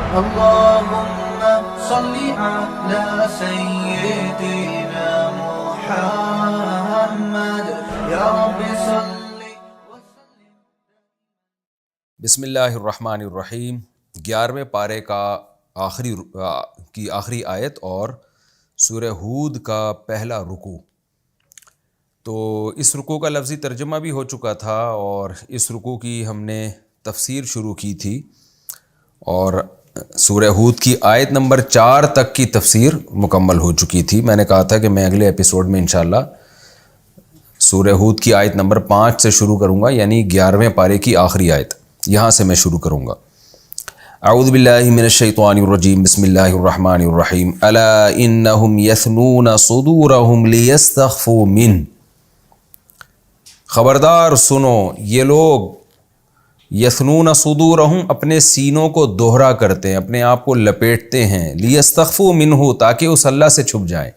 اللهم صل على سيدنا محمد یا رب صل وسلم. بسم اللہ الرحمن الرحیم. 11ویں پارے کا آخری آیت اور سورہ ہود کا پہلا رکوع. تو اس رکوع کا لفظی ترجمہ بھی ہو چکا تھا اور اس رکوع کی ہم نے تفسیر شروع کی تھی اور سورہ ہود کی آیت نمبر 4 تک کی تفسیر مکمل ہو چکی تھی. میں نے کہا تھا کہ میں اگلے ایپیسوڈ میں انشاءاللہ سورہ ہود کی آیت نمبر 5 سے شروع کروں گا، یعنی 11ویں پارے کی آخری آیت، یہاں سے میں شروع کروں گا. اعوذ باللہ من الشیطان الرجیم. بسم اللہ الرحمن الرحیم. الا انہم یثنون صدورہم لیستخفوا منہ. خبردار سنو، یہ لوگ یثنون صدورہم اپنے سینوں کو دوہرا کرتے ہیں، اپنے آپ کو لپیٹتے ہیں، لیستخفوا منہ تاکہ اس اللہ سے چھپ جائیں.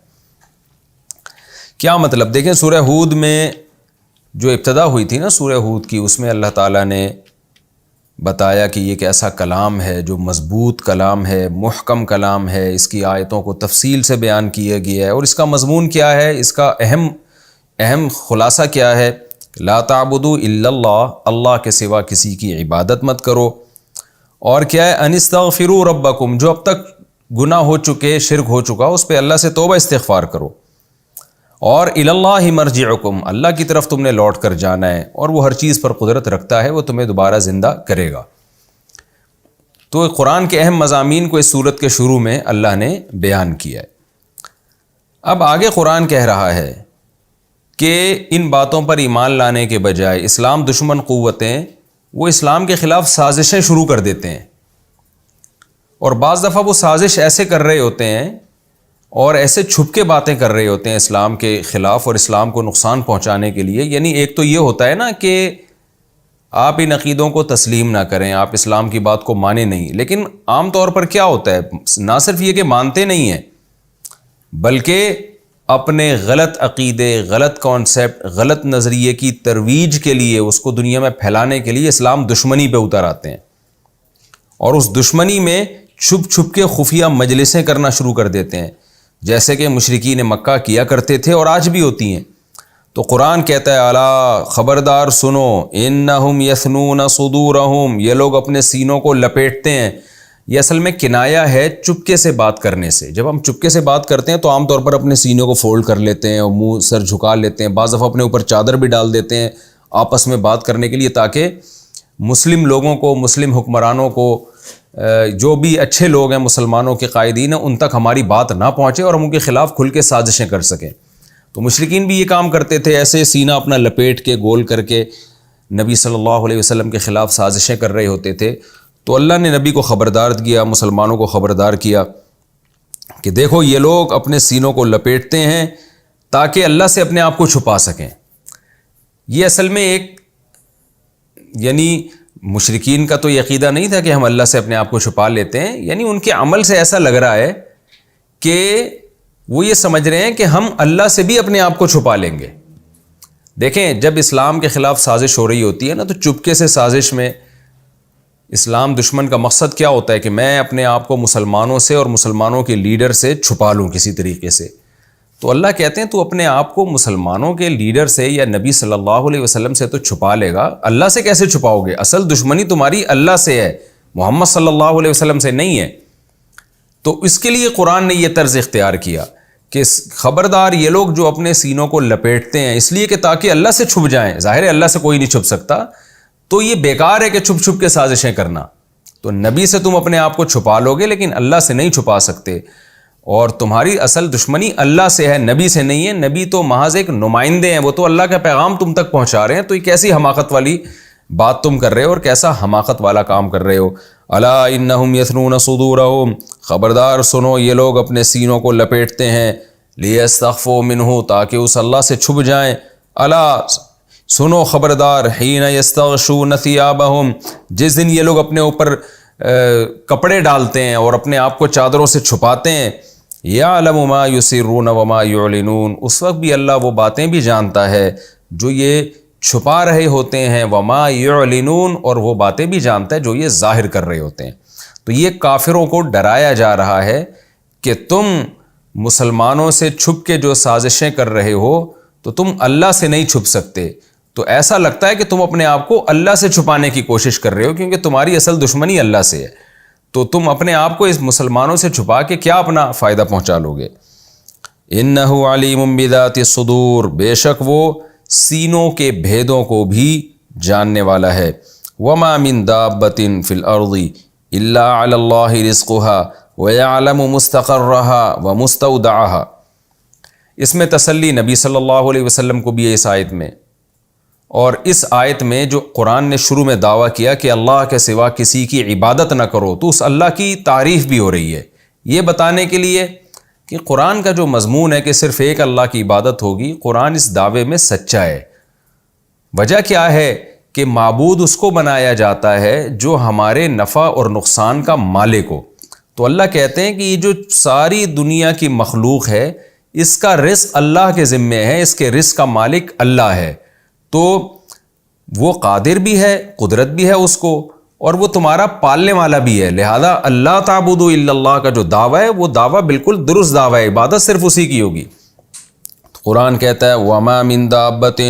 کیا مطلب؟ دیکھیں سورہ ہود میں جو ابتدا ہوئی تھی نا سورہ ہود کی، اس میں اللہ تعالیٰ نے بتایا کہ یہ ایک ایسا کلام ہے جو مضبوط کلام ہے، محکم کلام ہے، اس کی آیتوں کو تفصیل سے بیان کیا گیا ہے. اور اس کا مضمون کیا ہے، اس کا اہم خلاصہ کیا ہے؟ لا تعبدوا الا اللہ، اللہ کے سوا کسی کی عبادت مت کرو. اور کیا ہے؟ ان استغفروا ربکم، جو اب تک گناہ ہو چکے، شرک ہو چکا، اس پہ اللہ سے توبہ استغفار کرو. اور الی اللہ مرجعکم، اللہ کی طرف تم نے لوٹ کر جانا ہے، اور وہ ہر چیز پر قدرت رکھتا ہے، وہ تمہیں دوبارہ زندہ کرے گا. تو قرآن کے اہم مضامین کو اس سورت کے شروع میں اللہ نے بیان کیا ہے. اب آگے قرآن کہہ رہا ہے کہ ان باتوں پر ایمان لانے کے بجائے اسلام دشمن قوتیں وہ اسلام کے خلاف سازشیں شروع کر دیتے ہیں. اور بعض دفعہ وہ سازش ایسے کر رہے ہوتے ہیں اور ایسے چھپ کے باتیں کر رہے ہوتے ہیں اسلام کے خلاف اور اسلام کو نقصان پہنچانے کے لیے. یعنی ایک تو یہ ہوتا ہے نا کہ آپ ان عقیدوں کو تسلیم نہ کریں، آپ اسلام کی بات کو مانیں نہیں، لیکن عام طور پر کیا ہوتا ہے، نہ صرف یہ کہ مانتے نہیں ہیں بلکہ اپنے غلط عقیدے، غلط کانسیپٹ، غلط نظریے کی ترویج کے لیے، اس کو دنیا میں پھیلانے کے لیے اسلام دشمنی پہ اتر آتے ہیں، اور اس دشمنی میں چھپ چھپ کے خفیہ مجلسیں کرنا شروع کر دیتے ہیں، جیسے کہ مشرکین مکہ کیا کرتے تھے اور آج بھی ہوتی ہیں. تو قرآن کہتا ہے الا، خبردار سنو، انہم یثنون صدورہم، یہ لوگ اپنے سینوں کو لپیٹتے ہیں. یہ اصل میں کنایا ہے چپکے سے بات کرنے سے. جب ہم چپکے سے بات کرتے ہیں تو عام طور پر اپنے سینوں کو فولڈ کر لیتے ہیں اور منہ سر جھکا لیتے ہیں، بعض دفعہ اپنے اوپر چادر بھی ڈال دیتے ہیں آپس میں بات کرنے کے لیے، تاکہ مسلم لوگوں کو، مسلم حکمرانوں کو، جو بھی اچھے لوگ ہیں مسلمانوں کے قائدین ہیں، ان تک ہماری بات نہ پہنچے اور ہم ان کے خلاف کھل کے سازشیں کر سکیں. تو مشرکین بھی یہ کام کرتے تھے، ایسے سینہ اپنا لپیٹ کے گول کر کے نبی صلی اللہ علیہ وسلم کے خلاف سازشیں کر رہے ہوتے تھے. تو اللہ نے نبی کو خبردار کیا، مسلمانوں کو خبردار کیا کہ دیکھو یہ لوگ اپنے سینوں کو لپیٹتے ہیں تاکہ اللہ سے اپنے آپ کو چھپا سکیں. یہ اصل میں ایک، یعنی مشرکین کا تو یہ عقیدہ نہیں تھا کہ ہم اللہ سے اپنے آپ کو چھپا لیتے ہیں، یعنی ان کے عمل سے ایسا لگ رہا ہے کہ وہ یہ سمجھ رہے ہیں کہ ہم اللہ سے بھی اپنے آپ کو چھپا لیں گے. دیکھیں جب اسلام کے خلاف سازش ہو رہی ہوتی ہے نا، تو چپکے سے سازش میں اسلام دشمن کا مقصد کیا ہوتا ہے کہ میں اپنے آپ کو مسلمانوں سے اور مسلمانوں کے لیڈر سے چھپا لوں کسی طریقے سے. تو اللہ کہتے ہیں تو اپنے آپ کو مسلمانوں کے لیڈر سے یا نبی صلی اللہ علیہ وسلم سے تو چھپا لے گا، اللہ سے کیسے چھپاؤ گے؟ اصل دشمنی تمہاری اللہ سے ہے، محمد صلی اللہ علیہ وسلم سے نہیں ہے. تو اس کے لیے قرآن نے یہ طرز اختیار کیا کہ خبردار یہ لوگ جو اپنے سینوں کو لپیٹتے ہیں اس لیے کہ تاکہ اللہ سے چھپ جائیں. ظاہر ہے اللہ سے کوئی نہیں چھپ سکتا، تو یہ بیکار ہے کہ چھپ چھپ کے سازشیں کرنا. تو نبی سے تم اپنے آپ کو چھپا لو گے لیکن اللہ سے نہیں چھپا سکتے، اور تمہاری اصل دشمنی اللہ سے ہے، نبی سے نہیں ہے. نبی تو محض ایک نمائندے ہیں، وہ تو اللہ کا پیغام تم تک پہنچا رہے ہیں. تو یہ کیسی حماقت والی بات تم کر رہے ہو اور کیسا حماقت والا کام کر رہے ہو. الا انہم یثنون صدورہم، خبردار سنو یہ لوگ اپنے سینوں کو لپیٹتے ہیں، لیستخفوا منہ تاکہ اس اللہ سے چھپ جائیں. الا سنو خبردار، حین یستغشون ثیابہم، جس دن یہ لوگ اپنے اوپر کپڑے ڈالتے ہیں اور اپنے آپ کو چادروں سے چھپاتے ہیں. یعلم ما یسرون وما یعلنون، اس وقت بھی اللہ وہ باتیں بھی جانتا ہے جو یہ چھپا رہے ہوتے ہیں، وما یعلنون، اور وہ باتیں بھی جانتا ہے جو یہ ظاہر کر رہے ہوتے ہیں. تو یہ کافروں کو ڈرایا جا رہا ہے کہ تم مسلمانوں سے چھپ کے جو سازشیں کر رہے ہو تو تم اللہ سے نہیں چھپ سکتے. تو ایسا لگتا ہے کہ تم اپنے آپ کو اللہ سے چھپانے کی کوشش کر رہے ہو کیونکہ تمہاری اصل دشمنی اللہ سے ہے. تو تم اپنے آپ کو اس مسلمانوں سے چھپا کے کیا اپنا فائدہ پہنچا لو گے. انہ علیم بذات الصدور، بے شک وہ سینوں کے بھیدوں کو بھی جاننے والا ہے. وما من دابۃ فی الارض الا علی اللہ رزقها ویعلم مستقرها ومستودعها. اس میں تسلی نبی صلی اللہ علیہ وسلم کو بھی ہے اس آیت میں. اور اس آیت میں جو قرآن نے شروع میں دعویٰ کیا کہ اللہ کے سوا کسی کی عبادت نہ کرو، تو اس اللہ کی تعریف بھی ہو رہی ہے یہ بتانے کے لیے کہ قرآن کا جو مضمون ہے کہ صرف ایک اللہ کی عبادت ہوگی، قرآن اس دعوے میں سچا ہے. وجہ کیا ہے کہ معبود اس کو بنایا جاتا ہے جو ہمارے نفع اور نقصان کا مالک ہو. تو اللہ کہتے ہیں کہ یہ جو ساری دنیا کی مخلوق ہے اس کا رزق اللہ کے ذمے ہے، اس کے رزق کا مالک اللہ ہے. تو وہ قادر بھی ہے، قدرت بھی ہے اس کو، اور وہ تمہارا پالنے والا بھی ہے. لہذا اللہ تعبدوا الا اللہ کا جو دعویٰ ہے وہ دعویٰ بالکل درست دعویٰ ہے، عبادت صرف اسی کی ہوگی. قرآن کہتا ہے وما من دابۃ،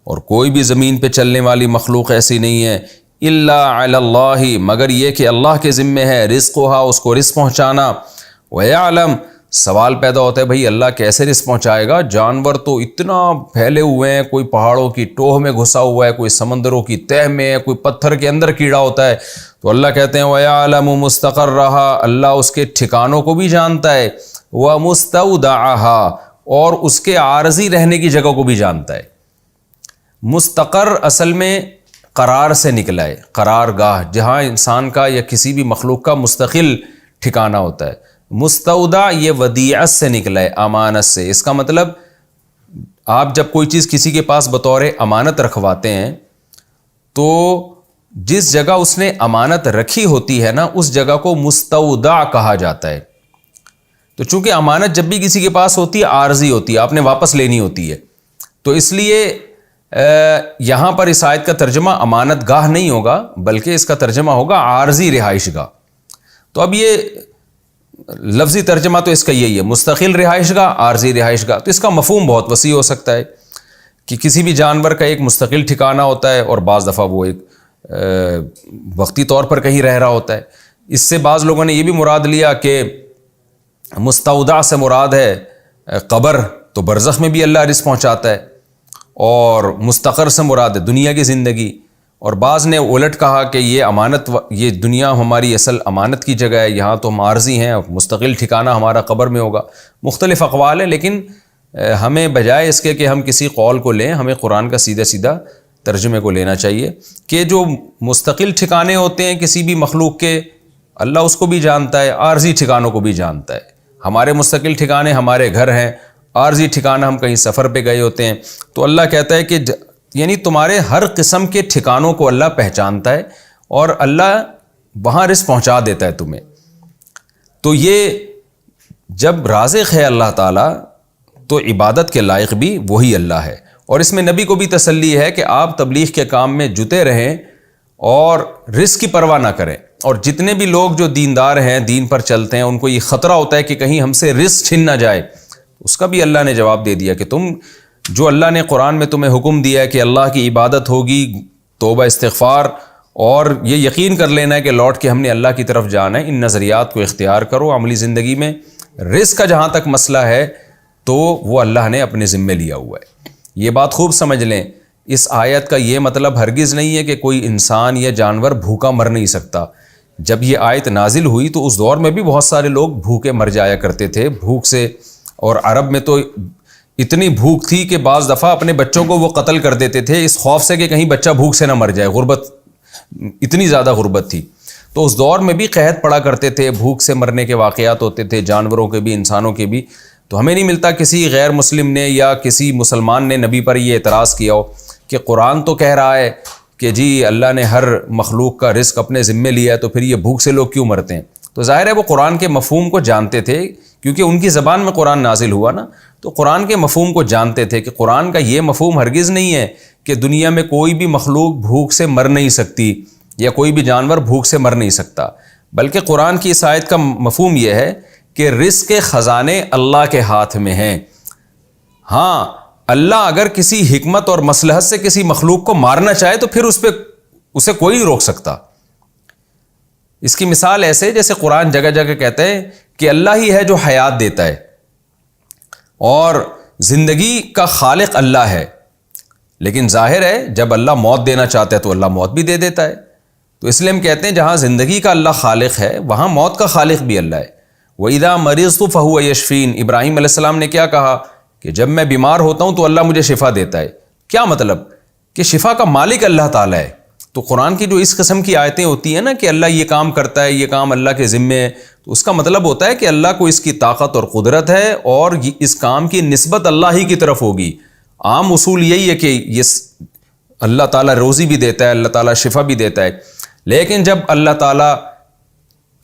اور کوئی بھی زمین پہ چلنے والی مخلوق ایسی نہیں ہے، الا علی اللہ، مگر یہ کہ اللہ کے ذمے ہے رزقھا، اس کو رزق پہنچانا. ویعلم، سوال پیدا ہوتا ہے بھائی اللہ کیسے رزق پہنچائے گا؟ جانور تو اتنا پھیلے ہوئے ہیں، کوئی پہاڑوں کی ٹوہ میں گھسا ہوا ہے، کوئی سمندروں کی تہ میں ہے، کوئی پتھر کے اندر کیڑا ہوتا ہے. تو اللہ کہتے ہیں وَيَعْلَمُ مُسْتَقَرَّهَا، اللہ اس کے ٹھکانوں کو بھی جانتا ہے، وَمُسْتَوْدَعَهَا، اور اس کے عارضی رہنے کی جگہ کو بھی جانتا ہے. مستقر اصل میں قرار سے نکلا ہے، قرار گاہ، جہاں انسان کا یا کسی بھی مخلوق کا مستقل ٹھکانہ ہوتا ہے. مستودع یہ ودیعت سے نکلا ہے، امانت سے. اس کا مطلب آپ جب کوئی چیز کسی کے پاس بطور امانت رکھواتے ہیں تو جس جگہ اس نے امانت رکھی ہوتی ہے نا اس جگہ کو مستودع کہا جاتا ہے. تو چونکہ امانت جب بھی کسی کے پاس ہوتی ہے عارضی ہوتی ہے، آپ نے واپس لینی ہوتی ہے، تو اس لیے یہاں پر اس آیت کا ترجمہ امانت گاہ نہیں ہوگا بلکہ اس کا ترجمہ ہوگا عارضی رہائش گاہ. تو اب یہ لفظی ترجمہ تو اس کا یہی ہے، مستقل رہائش گاہ، عارضی رہائش گاہ. تو اس کا مفہوم بہت وسیع ہو سکتا ہے کہ کسی بھی جانور کا ایک مستقل ٹھکانہ ہوتا ہے اور بعض دفعہ وہ ایک وقتی طور پر کہیں رہ رہا ہوتا ہے. اس سے بعض لوگوں نے یہ بھی مراد لیا کہ مستودع سے مراد ہے قبر، تو برزخ میں بھی اللہ رزق پہنچاتا ہے، اور مستقر سے مراد ہے دنیا کی زندگی. اور بعض نے الٹ کہا کہ یہ امانت، یہ دنیا ہماری اصل امانت کی جگہ ہے، یہاں تو ہم عارضی ہیں، مستقل ٹھکانہ ہمارا قبر میں ہوگا. مختلف اقوال ہیں، لیکن ہمیں بجائے اس کے کہ ہم کسی قول کو لیں، ہمیں قرآن کا سیدھا سیدھا ترجمے کو لینا چاہیے کہ جو مستقل ٹھکانے ہوتے ہیں کسی بھی مخلوق کے، اللہ اس کو بھی جانتا ہے، عارضی ٹھکانوں کو بھی جانتا ہے. ہمارے مستقل ٹھکانے ہمارے گھر ہیں، عارضی ٹھکانہ ہم کہیں سفر پہ گئے ہوتے ہیں. تو اللہ کہتا ہے کہ یعنی تمہارے ہر قسم کے ٹھکانوں کو اللہ پہچانتا ہے اور اللہ وہاں رزق پہنچا دیتا ہے تمہیں. تو یہ جب رازق ہے اللہ تعالیٰ تو عبادت کے لائق بھی وہی اللہ ہے. اور اس میں نبی کو بھی تسلی ہے کہ آپ تبلیغ کے کام میں جتے رہیں اور رزق کی پرواہ نہ کریں. اور جتنے بھی لوگ جو دیندار ہیں، دین پر چلتے ہیں، ان کو یہ خطرہ ہوتا ہے کہ کہیں ہم سے رزق چھن نہ جائے. اس کا بھی اللہ نے جواب دے دیا کہ تم جو اللہ نے قرآن میں تمہیں حکم دیا ہے کہ اللہ کی عبادت ہوگی، توبہ استغفار، اور یہ یقین کر لینا ہے کہ لوٹ کے ہم نے اللہ کی طرف جانا ہے، ان نظریات کو اختیار کرو عملی زندگی میں. رزق کا جہاں تک مسئلہ ہے تو وہ اللہ نے اپنے ذمے لیا ہوا ہے. یہ بات خوب سمجھ لیں، اس آیت کا یہ مطلب ہرگز نہیں ہے کہ کوئی انسان یا جانور بھوکا مر نہیں سکتا. جب یہ آیت نازل ہوئی تو اس دور میں بھی بہت سارے لوگ بھوکے مر جایا کرتے تھے بھوک سے، اور عرب میں تو اتنی بھوک تھی کہ بعض دفعہ اپنے بچوں کو وہ قتل کر دیتے تھے اس خوف سے کہ کہیں بچہ بھوک سے نہ مر جائے. غربت، اتنی زیادہ غربت تھی. تو اس دور میں بھی قحط پڑا کرتے تھے، بھوک سے مرنے کے واقعات ہوتے تھے، جانوروں کے بھی انسانوں کے بھی. تو ہمیں نہیں ملتا کسی غیر مسلم نے یا کسی مسلمان نے نبی پر یہ اعتراض کیا ہو کہ قرآن تو کہہ رہا ہے کہ جی اللہ نے ہر مخلوق کا رزق اپنے ذمے لیا ہے، تو پھر یہ بھوک سے لوگ کیوں مرتے ہیں؟ تو ظاہر ہے وہ قرآن کے مفہوم کو جانتے تھے، کیونکہ ان کی زبان میں قرآن نازل ہوا نا، تو قرآن کے مفہوم کو جانتے تھے کہ قرآن کا یہ مفہوم ہرگز نہیں ہے کہ دنیا میں کوئی بھی مخلوق بھوک سے مر نہیں سکتی یا کوئی بھی جانور بھوک سے مر نہیں سکتا، بلکہ قرآن کی اس آیت کا مفہوم یہ ہے کہ رزق کے خزانے اللہ کے ہاتھ میں ہیں. ہاں اللہ اگر کسی حکمت اور مصلحت سے کسی مخلوق کو مارنا چاہے تو پھر اسے کوئی نہیں روک سکتا. اس کی مثال ایسے جیسے قرآن جگہ جگہ کہتے ہیں کہ اللہ ہی ہے جو حیات دیتا ہے اور زندگی کا خالق اللہ ہے، لیکن ظاہر ہے جب اللہ موت دینا چاہتا ہے تو اللہ موت بھی دے دیتا ہے. تو اس لیے ہم کہتے ہیں جہاں زندگی کا اللہ خالق ہے وہاں موت کا خالق بھی اللہ ہے. وَإِذَا مَرِضْتُ فَهُوَ يَشْفِينِ، ابراہیم علیہ السلام نے کیا کہا کہ جب میں بیمار ہوتا ہوں تو اللہ مجھے شفا دیتا ہے. کیا مطلب کہ شفا کا مالک اللہ تعالیٰ ہے. تو قرآن کی جو اس قسم کی آیتیں ہوتی ہیں نا کہ اللہ یہ کام کرتا ہے، یہ کام اللہ کے ذمے ہے، تو اس کا مطلب ہوتا ہے کہ اللہ کو اس کی طاقت اور قدرت ہے اور اس کام کی نسبت اللہ ہی کی طرف ہوگی. عام اصول یہی ہے کہ یہ اللہ تعالیٰ روزی بھی دیتا ہے، اللہ تعالیٰ شفا بھی دیتا ہے، لیکن جب اللہ تعالیٰ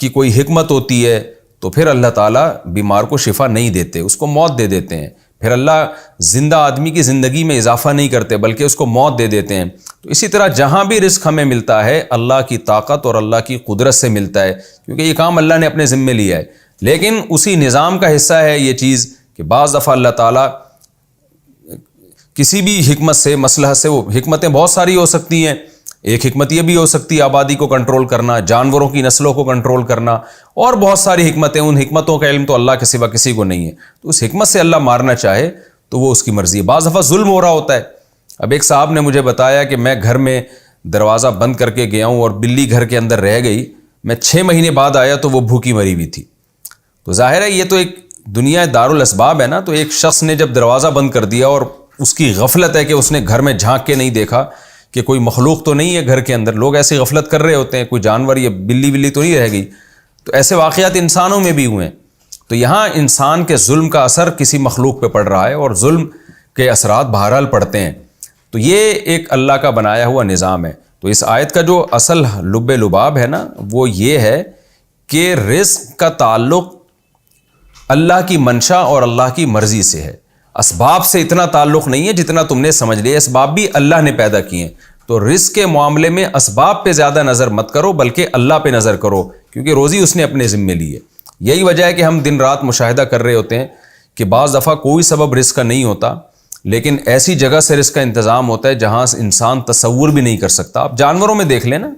کی کوئی حکمت ہوتی ہے تو پھر اللہ تعالیٰ بیمار کو شفا نہیں دیتے، اس کو موت دے دیتے ہیں. پھر اللہ زندہ آدمی کی زندگی میں اضافہ نہیں کرتے بلکہ اس کو موت دے دیتے ہیں. تو اسی طرح جہاں بھی رزق ہمیں ملتا ہے اللہ کی طاقت اور اللہ کی قدرت سے ملتا ہے، کیونکہ یہ کام اللہ نے اپنے ذمے لیا ہے. لیکن اسی نظام کا حصہ ہے یہ چیز کہ بعض دفعہ اللہ تعالیٰ کسی بھی حکمت سے مصلحت سے، وہ حکمتیں بہت ساری ہو سکتی ہیں، ایک حکمت یہ بھی ہو سکتی ہے آبادی کو کنٹرول کرنا، جانوروں کی نسلوں کو کنٹرول کرنا، اور بہت ساری حکمتیں. ان حکمتوں کا علم تو اللہ کے سوا کسی کو نہیں ہے. تو اس حکمت سے اللہ مارنا چاہے تو وہ اس کی مرضی ہے. بعض دفعہ ظلم ہو رہا ہوتا ہے. اب ایک صاحب نے مجھے بتایا کہ میں گھر میں دروازہ بند کر کے گیا ہوں اور بلی گھر کے اندر رہ گئی، میں 6 مہینے بعد آیا تو وہ بھوکی مری ہوئی تھی. تو ظاہر ہے یہ تو ایک دنیا دارالاسباب ہے نا. تو ایک شخص نے جب دروازہ بند کر دیا اور اس کی غفلت ہے کہ اس نے گھر میں جھانک کے نہیں دیکھا کہ کوئی مخلوق تو نہیں ہے گھر کے اندر، لوگ ایسی غفلت کر رہے ہوتے ہیں، کوئی جانور یا بلی تو نہیں رہ گئی. تو ایسے واقعات انسانوں میں بھی ہوئے ہیں. تو یہاں انسان کے ظلم کا اثر کسی مخلوق پہ پڑ رہا ہے اور ظلم کے اثرات بہرحال پڑتے ہیں. تو یہ ایک اللہ کا بنایا ہوا نظام ہے. تو اس آیت کا جو اصل لب لباب ہے نا وہ یہ ہے کہ رزق کا تعلق اللہ کی منشا اور اللہ کی مرضی سے ہے. اسباب سے اتنا تعلق نہیں ہے جتنا تم نے سمجھ لیا. اسباب بھی اللہ نے پیدا کیے ہیں. تو رزق کے معاملے میں اسباب پہ زیادہ نظر مت کرو بلکہ اللہ پہ نظر کرو، کیونکہ روزی اس نے اپنے ذمے لی ہے. یہی وجہ ہے کہ ہم دن رات مشاہدہ کر رہے ہوتے ہیں کہ بعض دفعہ کوئی سبب رزق کا نہیں ہوتا لیکن ایسی جگہ سے رزق کا انتظام ہوتا ہے جہاں انسان تصور بھی نہیں کر سکتا. آپ جانوروں میں دیکھ لیں نا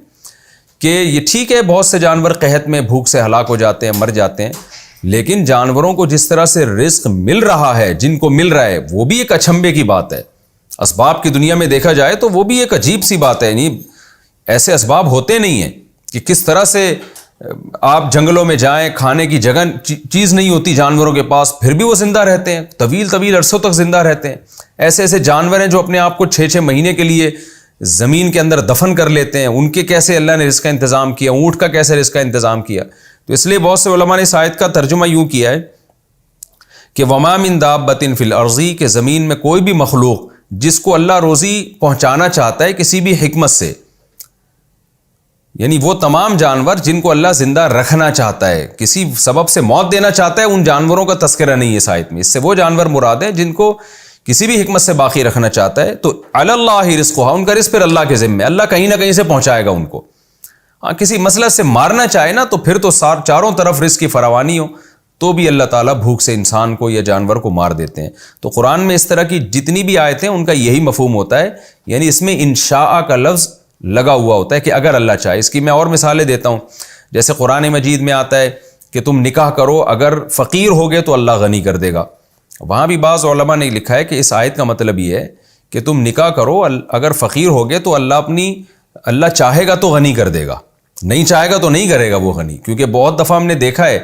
کہ یہ ٹھیک ہے بہت سے جانور قحط میں بھوک سے ہلاک ہو جاتے ہیں، مر جاتے ہیں، لیکن جانوروں کو جس طرح سے رزق مل رہا ہے، جن کو مل رہا ہے، وہ بھی ایک اچنبے کی بات ہے. اسباب کی دنیا میں دیکھا جائے تو وہ بھی ایک عجیب سی بات ہے. یعنی ایسے اسباب ہوتے نہیں ہیں کہ کس طرح سے آپ جنگلوں میں جائیں، کھانے کی جگہ چیز نہیں ہوتی جانوروں کے پاس، پھر بھی وہ زندہ رہتے ہیں، طویل عرصوں تک زندہ رہتے ہیں. ایسے جانور ہیں جو اپنے آپ کو 6 مہینے کے لیے زمین کے اندر دفن کر لیتے ہیں. ان کے کیسے اللہ نے رزق کا انتظام کیا، اونٹ کا کیسے رزق کا انتظام کیا. تو اس لیے بہت سے علماء نے اس آیت کا ترجمہ یوں کیا ہے کہ وما من دابۃ فی الارض، کہ زمین میں کوئی بھی مخلوق جس کو اللہ روزی پہنچانا چاہتا ہے کسی بھی حکمت سے، یعنی وہ تمام جانور جن کو اللہ زندہ رکھنا چاہتا ہے، کسی سبب سے موت دینا چاہتا ہے، ان جانوروں کا تذکرہ نہیں ہے اس آیت میں. اس سے وہ جانور مراد ہیں جن کو کسی بھی حکمت سے باقی رکھنا چاہتا ہے. تو علی اللہ رزقھا، ان کا رزق پھر اللہ کے ذمہ، اللہ کہیں نہ کہیں سے پہنچائے گا ان کو. ہاں کسی مسئلہ سے مارنا چاہے نا تو پھر تو چاروں طرف رزق کی فراوانی ہو تو بھی اللہ تعالیٰ بھوک سے انسان کو یا جانور کو مار دیتے ہیں. تو قرآن میں اس طرح کی جتنی بھی آیتیں ان کا یہی مفہوم ہوتا ہے، یعنی اس میں انشاء کا لفظ لگا ہوا ہوتا ہے کہ اگر اللہ چاہے. اس کی میں اور مثالیں دیتا ہوں. جیسے قرآن مجید میں آتا ہے کہ تم نکاح کرو، اگر فقیر ہوگے تو اللہ غنی کر دے گا. وہاں بھی بعض علماء نے لکھا ہے کہ اس آیت کا مطلب یہ ہے کہ تم نکاح کرو، اگر فقیر ہوگے تو اللہ چاہے گا تو غنی کر دے گا، نہیں چاہے گا تو نہیں کرے گا وہ غنی. کیونکہ بہت دفعہ ہم نے دیکھا ہے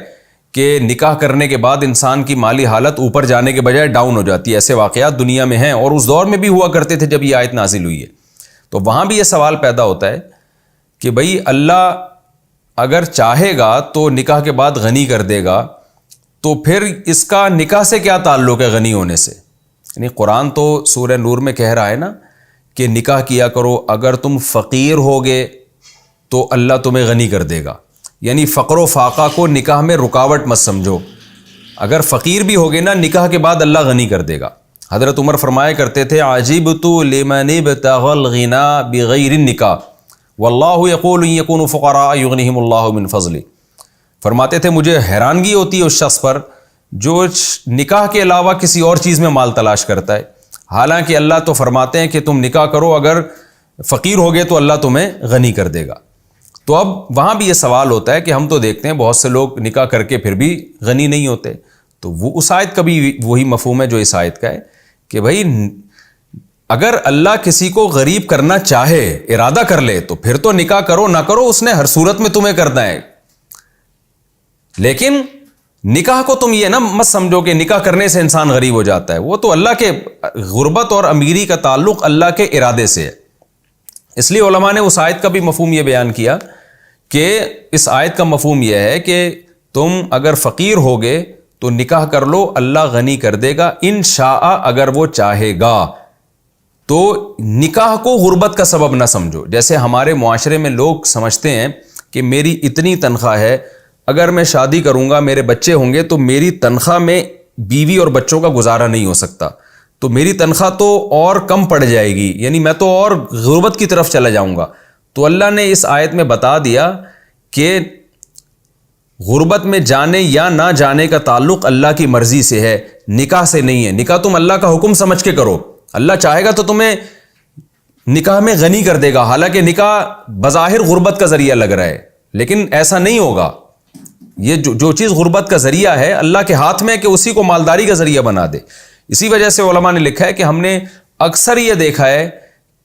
کہ نکاح کرنے کے بعد انسان کی مالی حالت اوپر جانے کے بجائے ڈاؤن ہو جاتی ہے. ایسے واقعات دنیا میں ہیں اور اس دور میں بھی ہوا کرتے تھے جب یہ آیت نازل ہوئی ہے. تو وہاں بھی یہ سوال پیدا ہوتا ہے کہ بھئی اللہ اگر چاہے گا تو نکاح کے بعد غنی کر دے گا، تو پھر اس کا نکاح سے کیا تعلق ہے غنی ہونے سے؟ یعنی قرآن تو سورہ نور میں کہہ رہا ہے نا کہ نکاح کیا کرو، اگر تم فقیر ہوگے تو اللہ تمہیں غنی کر دے گا. یعنی فقر و فاقہ کو نکاح میں رکاوٹ مت سمجھو. اگر فقیر بھی ہوگے نا نکاح کے بعد اللہ غنی کر دے گا. حضرت عمر فرمایا کرتے تھے عجبت لمن ابتغى الغنى بغیر النکاح واللہ یقول ان یکونوا فقراء یغنیہم اللہ من فضلہ. فرماتے تھے مجھے حیرانگی ہوتی ہے اس شخص پر جو نکاح کے علاوہ کسی اور چیز میں مال تلاش کرتا ہے، حالانکہ اللہ تو فرماتے ہیں کہ تم نکاح کرو، اگر فقیر ہوگے تو اللہ تمہیں غنی کر دے گا۔ تو اب وہاں بھی یہ سوال ہوتا ہے کہ ہم تو دیکھتے ہیں بہت سے لوگ نکاح کر کے پھر بھی غنی نہیں ہوتے، تو وہ اس آیت کا بھی وہی مفہوم ہے جو اس آیت کا ہے کہ بھائی اگر اللہ کسی کو غریب کرنا چاہے، ارادہ کر لے، تو پھر تو نکاح کرو نہ کرو اس نے ہر صورت میں تمہیں کرنا ہے، لیکن نکاح کو تم یہ نہ مت سمجھو کہ نکاح کرنے سے انسان غریب ہو جاتا ہے، وہ تو اللہ کے، غربت اور امیری کا تعلق اللہ کے ارادے سے ہے۔ اس لیے علماء نے اس آیت کا بھی مفہوم یہ بیان کیا کہ اس آیت کا مفہوم یہ ہے کہ تم اگر فقیر ہوگے تو نکاح کر لو، اللہ غنی کر دے گا انشاء، اگر وہ چاہے گا۔ تو نکاح کو غربت کا سبب نہ سمجھو، جیسے ہمارے معاشرے میں لوگ سمجھتے ہیں کہ میری اتنی تنخواہ ہے، اگر میں شادی کروں گا، میرے بچے ہوں گے تو میری تنخواہ میں بیوی اور بچوں کا گزارا نہیں ہو سکتا، تو میری تنخواہ تو اور کم پڑ جائے گی، یعنی میں تو اور غربت کی طرف چلا جاؤں گا۔ تو اللہ نے اس آیت میں بتا دیا کہ غربت میں جانے یا نہ جانے کا تعلق اللہ کی مرضی سے ہے، نکاح سے نہیں ہے۔ نکاح تم اللہ کا حکم سمجھ کے کرو، اللہ چاہے گا تو تمہیں نکاح میں غنی کر دے گا، حالانکہ نکاح بظاہر غربت کا ذریعہ لگ رہا ہے، لیکن ایسا نہیں ہوگا۔ یہ جو چیز غربت کا ذریعہ ہے، اللہ کے ہاتھ میں کہ اسی کو مالداری کا ذریعہ بنا دے۔ اسی وجہ سے علماء نے لکھا ہے کہ ہم نے اکثر یہ دیکھا ہے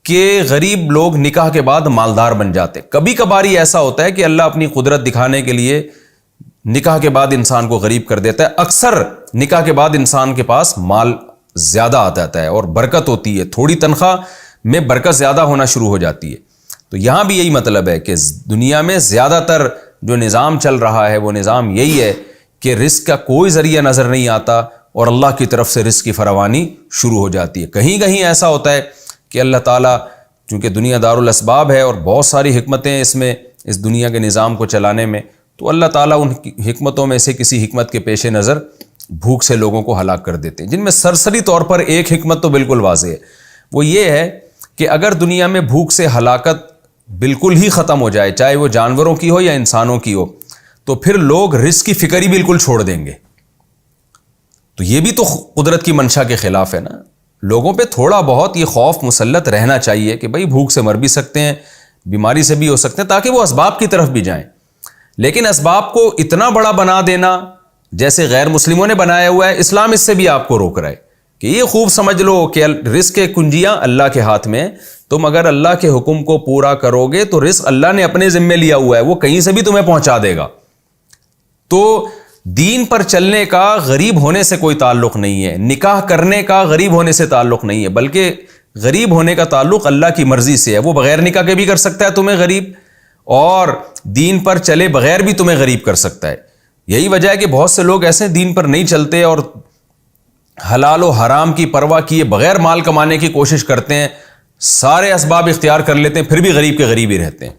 کہ غریب لوگ نکاح کے بعد مالدار بن جاتے۔ کبھی کبھار ہی ایسا ہوتا ہے کہ اللہ اپنی قدرت دکھانے کے لیے نکاح کے بعد انسان کو غریب کر دیتا ہے۔ اکثر نکاح کے بعد انسان کے پاس مال زیادہ آ جاتا ہے اور برکت ہوتی ہے، تھوڑی تنخواہ میں برکت زیادہ ہونا شروع ہو جاتی ہے۔ تو یہاں بھی یہی مطلب ہے کہ دنیا میں زیادہ تر جو نظام چل رہا ہے وہ نظام یہی ہے کہ رزق کا کوئی ذریعہ نظر نہیں آتا اور اللہ کی طرف سے رزق کی فراوانی شروع ہو جاتی ہے۔ کہیں کہیں ایسا ہوتا ہے کہ اللہ تعالیٰ چونکہ دنیا دار الاسباب ہے اور بہت ساری حکمتیں اس میں، اس دنیا کے نظام کو چلانے میں، تو اللہ تعالیٰ ان حکمتوں میں سے کسی حکمت کے پیش نظر بھوک سے لوگوں کو ہلاک کر دیتے ہیں، جن میں سرسری طور پر ایک حکمت تو بالکل واضح ہے، وہ یہ ہے کہ اگر دنیا میں بھوک سے ہلاکت بالکل ہی ختم ہو جائے، چاہے وہ جانوروں کی ہو یا انسانوں کی ہو، تو پھر لوگ رزق کی فکر ہی بالکل چھوڑ دیں گے۔ تو یہ بھی تو قدرت کی منشا کے خلاف ہے نا۔ لوگوں پہ تھوڑا بہت یہ خوف مسلط رہنا چاہیے کہ بھائی بھوک سے مر بھی سکتے ہیں، بیماری سے بھی ہو سکتے ہیں، تاکہ وہ اسباب کی طرف بھی جائیں۔ لیکن اسباب کو اتنا بڑا بنا دینا جیسے غیر مسلموں نے بنایا ہوا ہے، اسلام اس سے بھی آپ کو روک رہا ہے کہ یہ خوب سمجھ لو کہ رزق کے کنجیاں اللہ کے ہاتھ میں، تم اگر اللہ کے حکم کو پورا کرو گے تو رزق اللہ نے اپنے ذمے لیا ہوا ہے، وہ کہیں سے بھی تمہیں پہنچا دے گا۔ تو دین پر چلنے کا غریب ہونے سے کوئی تعلق نہیں ہے، نکاح کرنے کا غریب ہونے سے تعلق نہیں ہے، بلکہ غریب ہونے کا تعلق اللہ کی مرضی سے ہے۔ وہ بغیر نکاح کے بھی کر سکتا ہے تمہیں غریب، اور دین پر چلے بغیر بھی تمہیں غریب کر سکتا ہے۔ یہی وجہ ہے کہ بہت سے لوگ ایسے دین پر نہیں چلتے اور حلال و حرام کی پرواہ کیے بغیر مال کمانے کی کوشش کرتے ہیں، سارے اسباب اختیار کر لیتے ہیں، پھر بھی غریب کے غریب ہی رہتے ہیں۔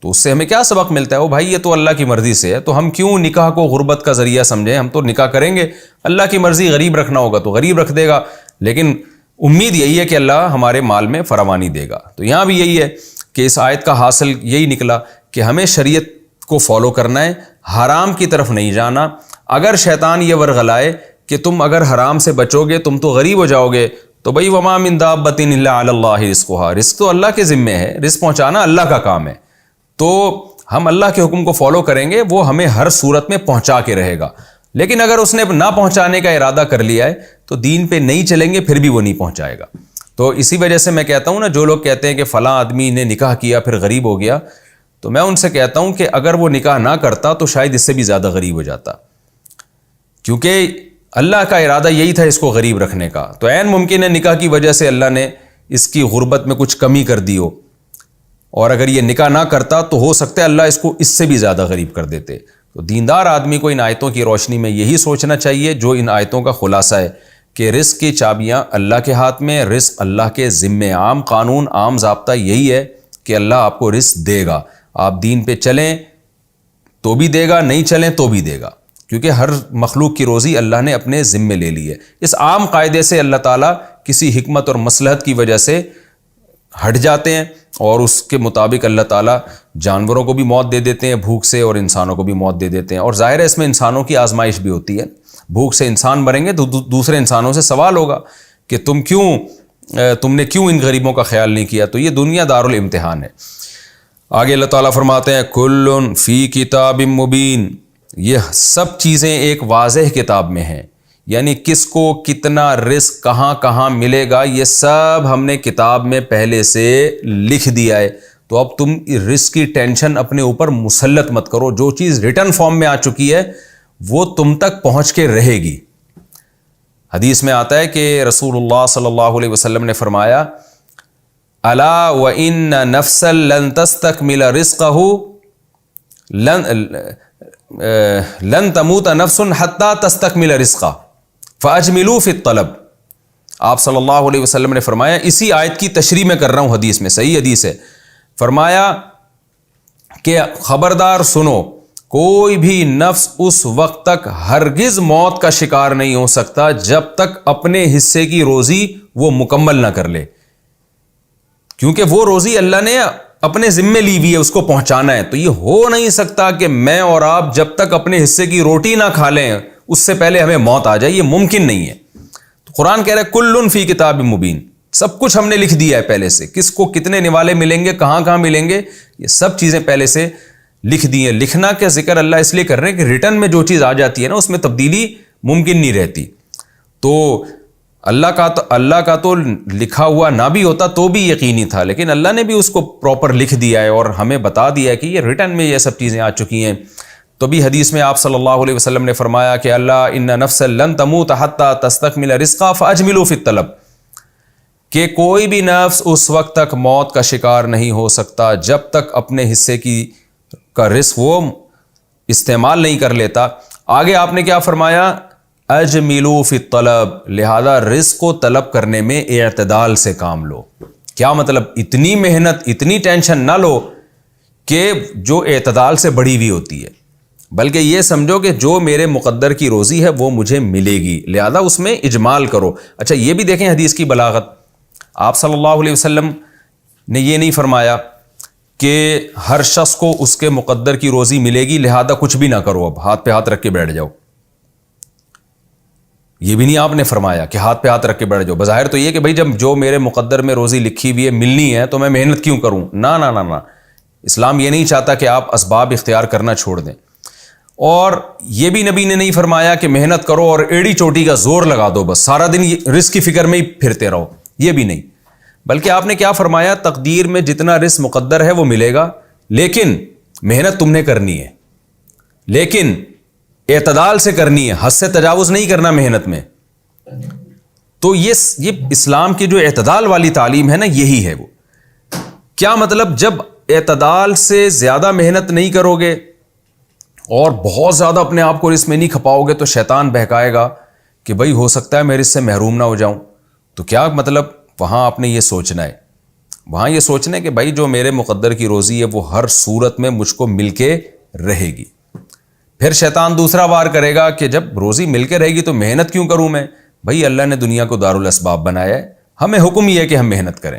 تو اس سے ہمیں کیا سبق ملتا ہے؟ وہ بھائی یہ تو اللہ کی مرضی سے ہے، تو ہم کیوں نکاح کو غربت کا ذریعہ سمجھیں؟ ہم تو نکاح کریں گے، اللہ کی مرضی غریب رکھنا ہوگا تو غریب رکھ دے گا، لیکن امید یہی ہے کہ اللہ ہمارے مال میں فراوانی دے گا۔ تو یہاں بھی یہی ہے کہ اس آیت کا حاصل یہی نکلا کہ ہمیں شریعت کو فالو کرنا ہے، حرام کی طرف نہیں جانا۔ اگر شیطان یہ ورغلائے کہ تم اگر حرام سے بچو گے تم تو غریب ہو جاؤ گے، تو بھئی وما من دابۃ الا علی اللہ رزقها، رزق تو اللہ کے ذمے ہے، رزق پہنچانا اللہ کا کام ہے۔ تو ہم اللہ کے حکم کو فالو کریں گے، وہ ہمیں ہر صورت میں پہنچا کے رہے گا۔ لیکن اگر اس نے نہ پہنچانے کا ارادہ کر لیا ہے تو دین پہ نہیں چلیں گے، پھر بھی وہ نہیں پہنچائے گا۔ تو اسی وجہ سے میں کہتا ہوں نا، جو لوگ کہتے ہیں کہ فلاں آدمی نے نکاح کیا پھر غریب ہو گیا، تو میں ان سے کہتا ہوں کہ اگر وہ نکاح نہ کرتا تو شاید اس سے بھی زیادہ غریب ہو جاتا، کیونکہ اللہ کا ارادہ یہی تھا اس کو غریب رکھنے کا۔ تو عین ممکن ہے نکاح کی وجہ سے اللہ نے اس کی غربت میں کچھ کمی کر دی ہو، اور اگر یہ نکاح نہ کرتا تو ہو سکتا ہے اللہ اس کو اس سے بھی زیادہ غریب کر دیتے۔ تو دیندار آدمی کو ان آیتوں کی روشنی میں یہی سوچنا چاہیے جو ان آیتوں کا خلاصہ ہے کہ رزق کی چابیاں اللہ کے ہاتھ میں، رزق اللہ کے ذمے، عام قانون، عام ضابطہ یہی ہے کہ اللہ آپ کو رزق دے گا۔ آپ دین پہ چلیں تو بھی دے گا، نہیں چلیں تو بھی دے گا، کیونکہ ہر مخلوق کی روزی اللہ نے اپنے ذمے لے لی ہے۔ اس عام قاعدے سے اللہ تعالیٰ کسی حکمت اور مصلحت کی وجہ سے ہٹ جاتے ہیں اور اس کے مطابق اللہ تعالیٰ جانوروں کو بھی موت دے دیتے ہیں بھوک سے، اور انسانوں کو بھی موت دے دیتے ہیں. اور ظاہر ہے اس میں انسانوں کی آزمائش بھی ہوتی ہے. بھوک سے انسان مریں گے تو دوسرے انسانوں سے سوال ہوگا کہ تم نے کیوں ان غریبوں کا خیال نہیں کیا. تو یہ دنیا دارالامتحان ہے. آگے اللہ تعالیٰ فرماتے ہیں کل فی کتاب مبین، یہ سب چیزیں ایک واضح کتاب میں ہیں. یعنی کس کو کتنا رزق کہاں کہاں ملے گا یہ سب ہم نے کتاب میں پہلے سے لکھ دیا ہے. تو اب تم رزق کی ٹینشن اپنے اوپر مسلط مت کرو. جو چیز ریٹن فارم میں آ چکی ہے وہ تم تک پہنچ کے رہے گی. حدیث میں آتا ہے کہ رسول اللہ صلی اللہ علیہ وسلم نے فرمایا الا وان نفسا لن تستکمل رزقہ لن تموت نفس حتی تستکمل رزقہ فاجملوا فی الطلب. آپ صلی اللہ علیہ وسلم نے فرمایا، اسی آیت کی تشریح میں کر رہا ہوں، حدیث میں صحیح حدیث ہے، فرمایا کہ خبردار سنو، کوئی بھی نفس اس وقت تک ہرگز موت کا شکار نہیں ہو سکتا جب تک اپنے حصے کی روزی وہ مکمل نہ کر لے. کیونکہ وہ روزی اللہ نے اپنے ذمے لی ہوئی ہے، اس کو پہنچانا ہے. تو یہ ہو نہیں سکتا کہ میں اور آپ جب تک اپنے حصے کی روٹی نہ کھا لیں اس سے پہلے ہمیں موت آ جائے. یہ ممکن نہیں ہے. تو قرآن کہہ رہا ہے کل فی کتاب مبین، سب کچھ ہم نے لکھ دیا ہے پہلے سے. کس کو کتنے نوالے ملیں گے، کہاں کہاں ملیں گے، یہ سب چیزیں پہلے سے لکھ دی ہیں. لکھنا کا ذکر اللہ اس لیے کر رہے ہیں کہ ریٹن میں جو چیز آ جاتی ہے نا اس میں تبدیلی ممکن نہیں رہتی. تو اللہ کا تو لکھا ہوا نہ بھی ہوتا تو بھی یقینی تھا، لیکن اللہ نے بھی اس کو پراپر لکھ دیا ہے اور ہمیں بتا دیا ہے کہ یہ ریٹن میں یہ سب چیزیں آ چکی ہیں. تو بھی حدیث میں آپ صلی اللہ علیہ وسلم نے فرمایا کہ اللہ ان نفسا لن تموت حتی تستکمل رزقا فاجملوا فی الطلب، کہ کوئی بھی نفس اس وقت تک موت کا شکار نہیں ہو سکتا جب تک اپنے حصے کا رزق وہ استعمال نہیں کر لیتا. آگے آپ نے کیا فرمایا، اجملوا فی الطلب، لہذا رزق کو طلب کرنے میں اعتدال سے کام لو. کیا مطلب، اتنی محنت اتنی ٹینشن نہ لو کہ جو اعتدال سے بڑھی ہوئی ہوتی ہے، بلکہ یہ سمجھو کہ جو میرے مقدر کی روزی ہے وہ مجھے ملے گی، لہذا اس میں اجمال کرو. اچھا یہ بھی دیکھیں حدیث کی بلاغت، آپ صلی اللہ علیہ وسلم نے یہ نہیں فرمایا کہ ہر شخص کو اس کے مقدر کی روزی ملے گی لہذا کچھ بھی نہ کرو، اب ہاتھ پہ ہاتھ رکھ کے بیٹھ جاؤ. یہ بھی نہیں آپ نے فرمایا کہ ہاتھ پہ ہاتھ رکھ کے بیٹھ جاؤ. بظاہر تو یہ کہ بھائی جب جو میرے مقدر میں روزی لکھی ہوئی ہے ملنی ہے تو میں محنت کیوں کروں. نہ نہ نہ، اسلام یہ نہیں چاہتا کہ آپ اسباب اختیار کرنا چھوڑ دیں. اور یہ بھی نبی نے نہیں فرمایا کہ محنت کرو اور ایڑی چوٹی کا زور لگا دو، بس سارا دن رزق کی فکر میں ہی پھرتے رہو. یہ بھی نہیں، بلکہ آپ نے کیا فرمایا، تقدیر میں جتنا رزق مقدر ہے وہ ملے گا، لیکن محنت تم نے کرنی ہے، لیکن اعتدال سے کرنی ہے، حد سے تجاوز نہیں کرنا محنت میں. تو یہ اسلام کی جو اعتدال والی تعلیم ہے نا، یہی ہے. وہ کیا مطلب، جب اعتدال سے زیادہ محنت نہیں کرو گے اور بہت زیادہ اپنے آپ کو رزق میں نہیں کھپاؤ گے تو شیطان بہکائے گا کہ بھائی ہو سکتا ہے میں رزق سے محروم نہ ہو جاؤں. تو کیا مطلب، وہاں آپ نے یہ سوچنا ہے، وہاں یہ سوچنا ہے کہ بھائی جو میرے مقدر کی روزی ہے وہ ہر صورت میں مجھ کو مل کے رہے گی. پھر شیطان دوسرا وار کرے گا کہ جب روزی مل کے رہے گی تو محنت کیوں کروں میں. بھائی اللہ نے دنیا کو دارالاسباب بنایا ہے، ہمیں حکم یہ ہے کہ ہم محنت کریں،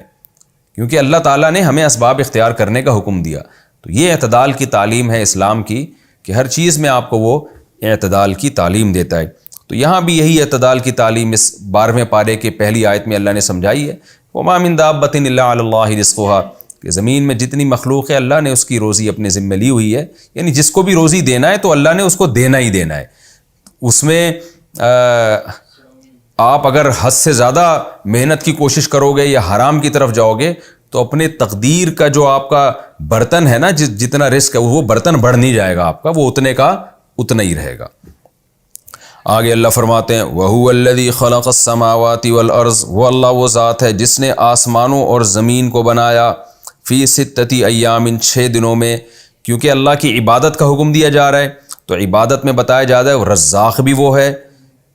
کیونکہ اللہ تعالیٰ نے ہمیں اسباب اختیار کرنے کا حکم دیا. تو یہ اعتدال کی تعلیم ہے اسلام کی کہ ہر چیز میں آپ کو وہ اعتدال کی تعلیم دیتا ہے. تو یہاں بھی یہی اعتدال کی تعلیم اس 12ویں پارے کے پہلی آیت میں اللہ نے سمجھائی ہے. وَمَا مِن دَابَّةٍ إِلَّا عَلَى اللَّهِ رِزْقُهَا، کہ زمین میں جتنی مخلوق ہے اللہ نے اس کی روزی اپنے ذمہ لی ہوئی ہے. یعنی جس کو بھی روزی دینا ہے تو اللہ نے اس کو دینا ہی دینا ہے. اس میں آپ اگر حد سے زیادہ محنت کی کوشش کرو گے یا حرام کی طرف جاؤ گے تو اپنے تقدیر کا جو آپ کا برتن ہے نا، جتنا رزق ہے وہ برتن بڑھ نہیں جائے گا آپ کا، وہ اتنے کا اتنا ہی رہے گا. آگے اللہ فرماتے ہیں وَهُوَ الَّذِي خَلَقَ السَّمَاوَاتِ وَالْأَرْضِ، وہ اللہ وہ ذات ہے جس نے آسمانوں اور زمین کو بنایا، فی 6 ایام، 6 دنوں میں. کیونکہ اللہ کی عبادت کا حکم دیا جا رہا ہے تو عبادت میں بتایا جا رہا ہے رزاق بھی وہ ہے،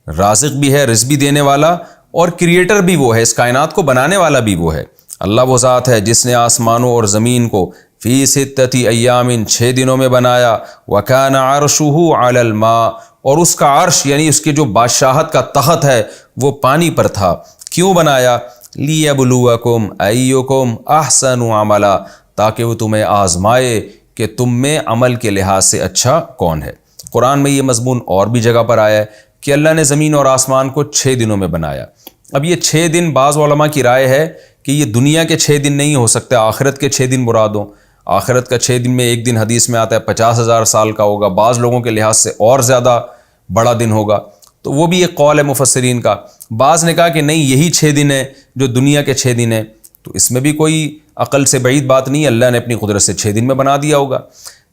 رازق بھی ہے، رزق بھی دینے والا، اور کریٹر بھی وہ ہے، اس کائنات کو بنانے والا بھی وہ ہے. اللہ وہ ذات ہے جس نے آسمانوں اور زمین کو فی 6 ایام، 6 دنوں میں بنایا. وَكَانَ عَرْشُهُ عَلَى الْمَاءِ، اور اس کا عرش یعنی اس کے جو بادشاہت کا تخت ہے وہ پانی پر تھا. کیوں بنایا؟ لیبلوکم ایکم احسن عملا، تاکہ وہ تمہیں آزمائے کہ تم میں عمل کے لحاظ سے اچھا کون ہے۔ قرآن میں یہ مضمون اور بھی جگہ پر آیا ہے کہ اللہ نے زمین اور آسمان کو 6 دنوں میں بنایا۔ اب یہ 6 دن بعض علماء کی رائے ہے کہ یہ دنیا کے 6 دن نہیں ہو سکتے، آخرت کے 6 دن مراد ہوں۔ آخرت کا 6 دن میں ایک دن حدیث میں آتا ہے 50,000 سال کا ہوگا، بعض لوگوں کے لحاظ سے اور زیادہ بڑا دن ہوگا، تو وہ بھی ایک قول ہے مفسرین کا۔ بعض نے کہا کہ نہیں، یہی 6 دن ہے جو دنیا کے 6 دن ہیں، تو اس میں بھی کوئی عقل سے بعید بات نہیں، اللہ نے اپنی قدرت سے 6 دن میں بنا دیا ہوگا۔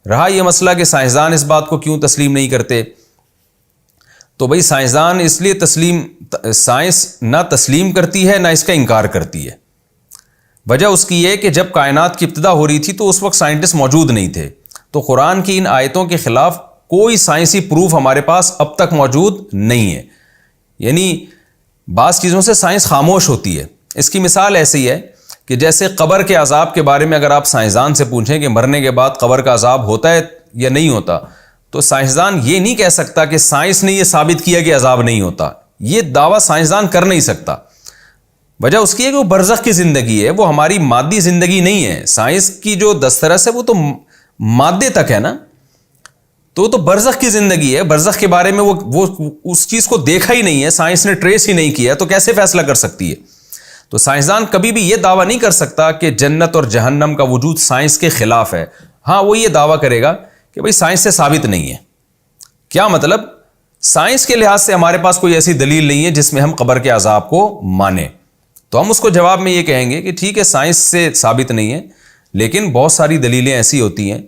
رہا یہ مسئلہ کہ سائنسدان اس بات کو کیوں تسلیم نہیں کرتے، تو بھئی سائنسدان اس لیے سائنس نہ تسلیم کرتی ہے نہ اس کا انکار کرتی ہے۔ وجہ اس کی یہ کہ جب کائنات کی ابتدا ہو رہی تھی تو اس وقت سائنٹسٹ موجود نہیں تھے، تو قرآن کی ان آیتوں کے خلاف کوئی سائنسی پروف ہمارے پاس اب تک موجود نہیں ہے۔ یعنی بعض چیزوں سے سائنس خاموش ہوتی ہے۔ اس کی مثال ایسی ہے کہ جیسے قبر کے عذاب کے بارے میں اگر آپ سائنسدان سے پوچھیں کہ مرنے کے بعد قبر کا عذاب ہوتا ہے یا نہیں ہوتا، تو سائنسدان یہ نہیں کہہ سکتا کہ سائنس نے یہ ثابت کیا کہ عذاب نہیں ہوتا، یہ دعویٰ سائنسدان کر نہیں سکتا۔ وجہ اس کی ہے کہ وہ برزخ کی زندگی ہے، وہ ہماری مادی زندگی نہیں ہے۔ سائنس کی جو دسترس ہے وہ تو مادے تک ہے نا، تو وہ تو برزخ کی زندگی ہے۔ برزخ کے بارے میں وہ اس چیز کو دیکھا ہی نہیں ہے، سائنس نے ٹریس ہی نہیں کیا، تو کیسے فیصلہ کر سکتی ہے؟ تو سائنسدان کبھی بھی یہ دعویٰ نہیں کر سکتا کہ جنت اور جہنم کا وجود سائنس کے خلاف ہے۔ ہاں، وہ یہ دعویٰ کرے گا کہ بھئی سائنس سے ثابت نہیں ہے۔ کیا مطلب؟ سائنس کے لحاظ سے ہمارے پاس کوئی ایسی دلیل نہیں ہے جس میں ہم قبر کے عذاب کو مانیں، تو ہم اس کو جواب میں یہ کہیں گے کہ ٹھیک ہے، سائنس سے ثابت نہیں ہے، لیکن بہت ساری دلیلیں ایسی ہوتی ہیں،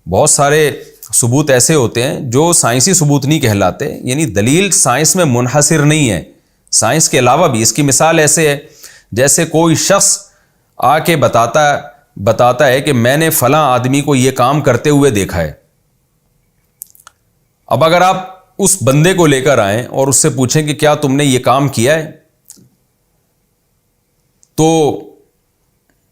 بہت سارے ثبوت ایسے ہوتے ہیں جو سائنسی ثبوت نہیں کہلاتے، یعنی دلیل سائنس میں منحصر نہیں ہے، سائنس کے علاوہ بھی۔ اس کی مثال ایسے ہے جیسے کوئی شخص آ کے بتاتا ہے کہ میں نے فلاں آدمی کو یہ کام کرتے ہوئے دیکھا ہے۔ اب اگر آپ اس بندے کو لے کر آئیں اور اس سے پوچھیں کہ کیا تم نے یہ کام کیا ہے، تو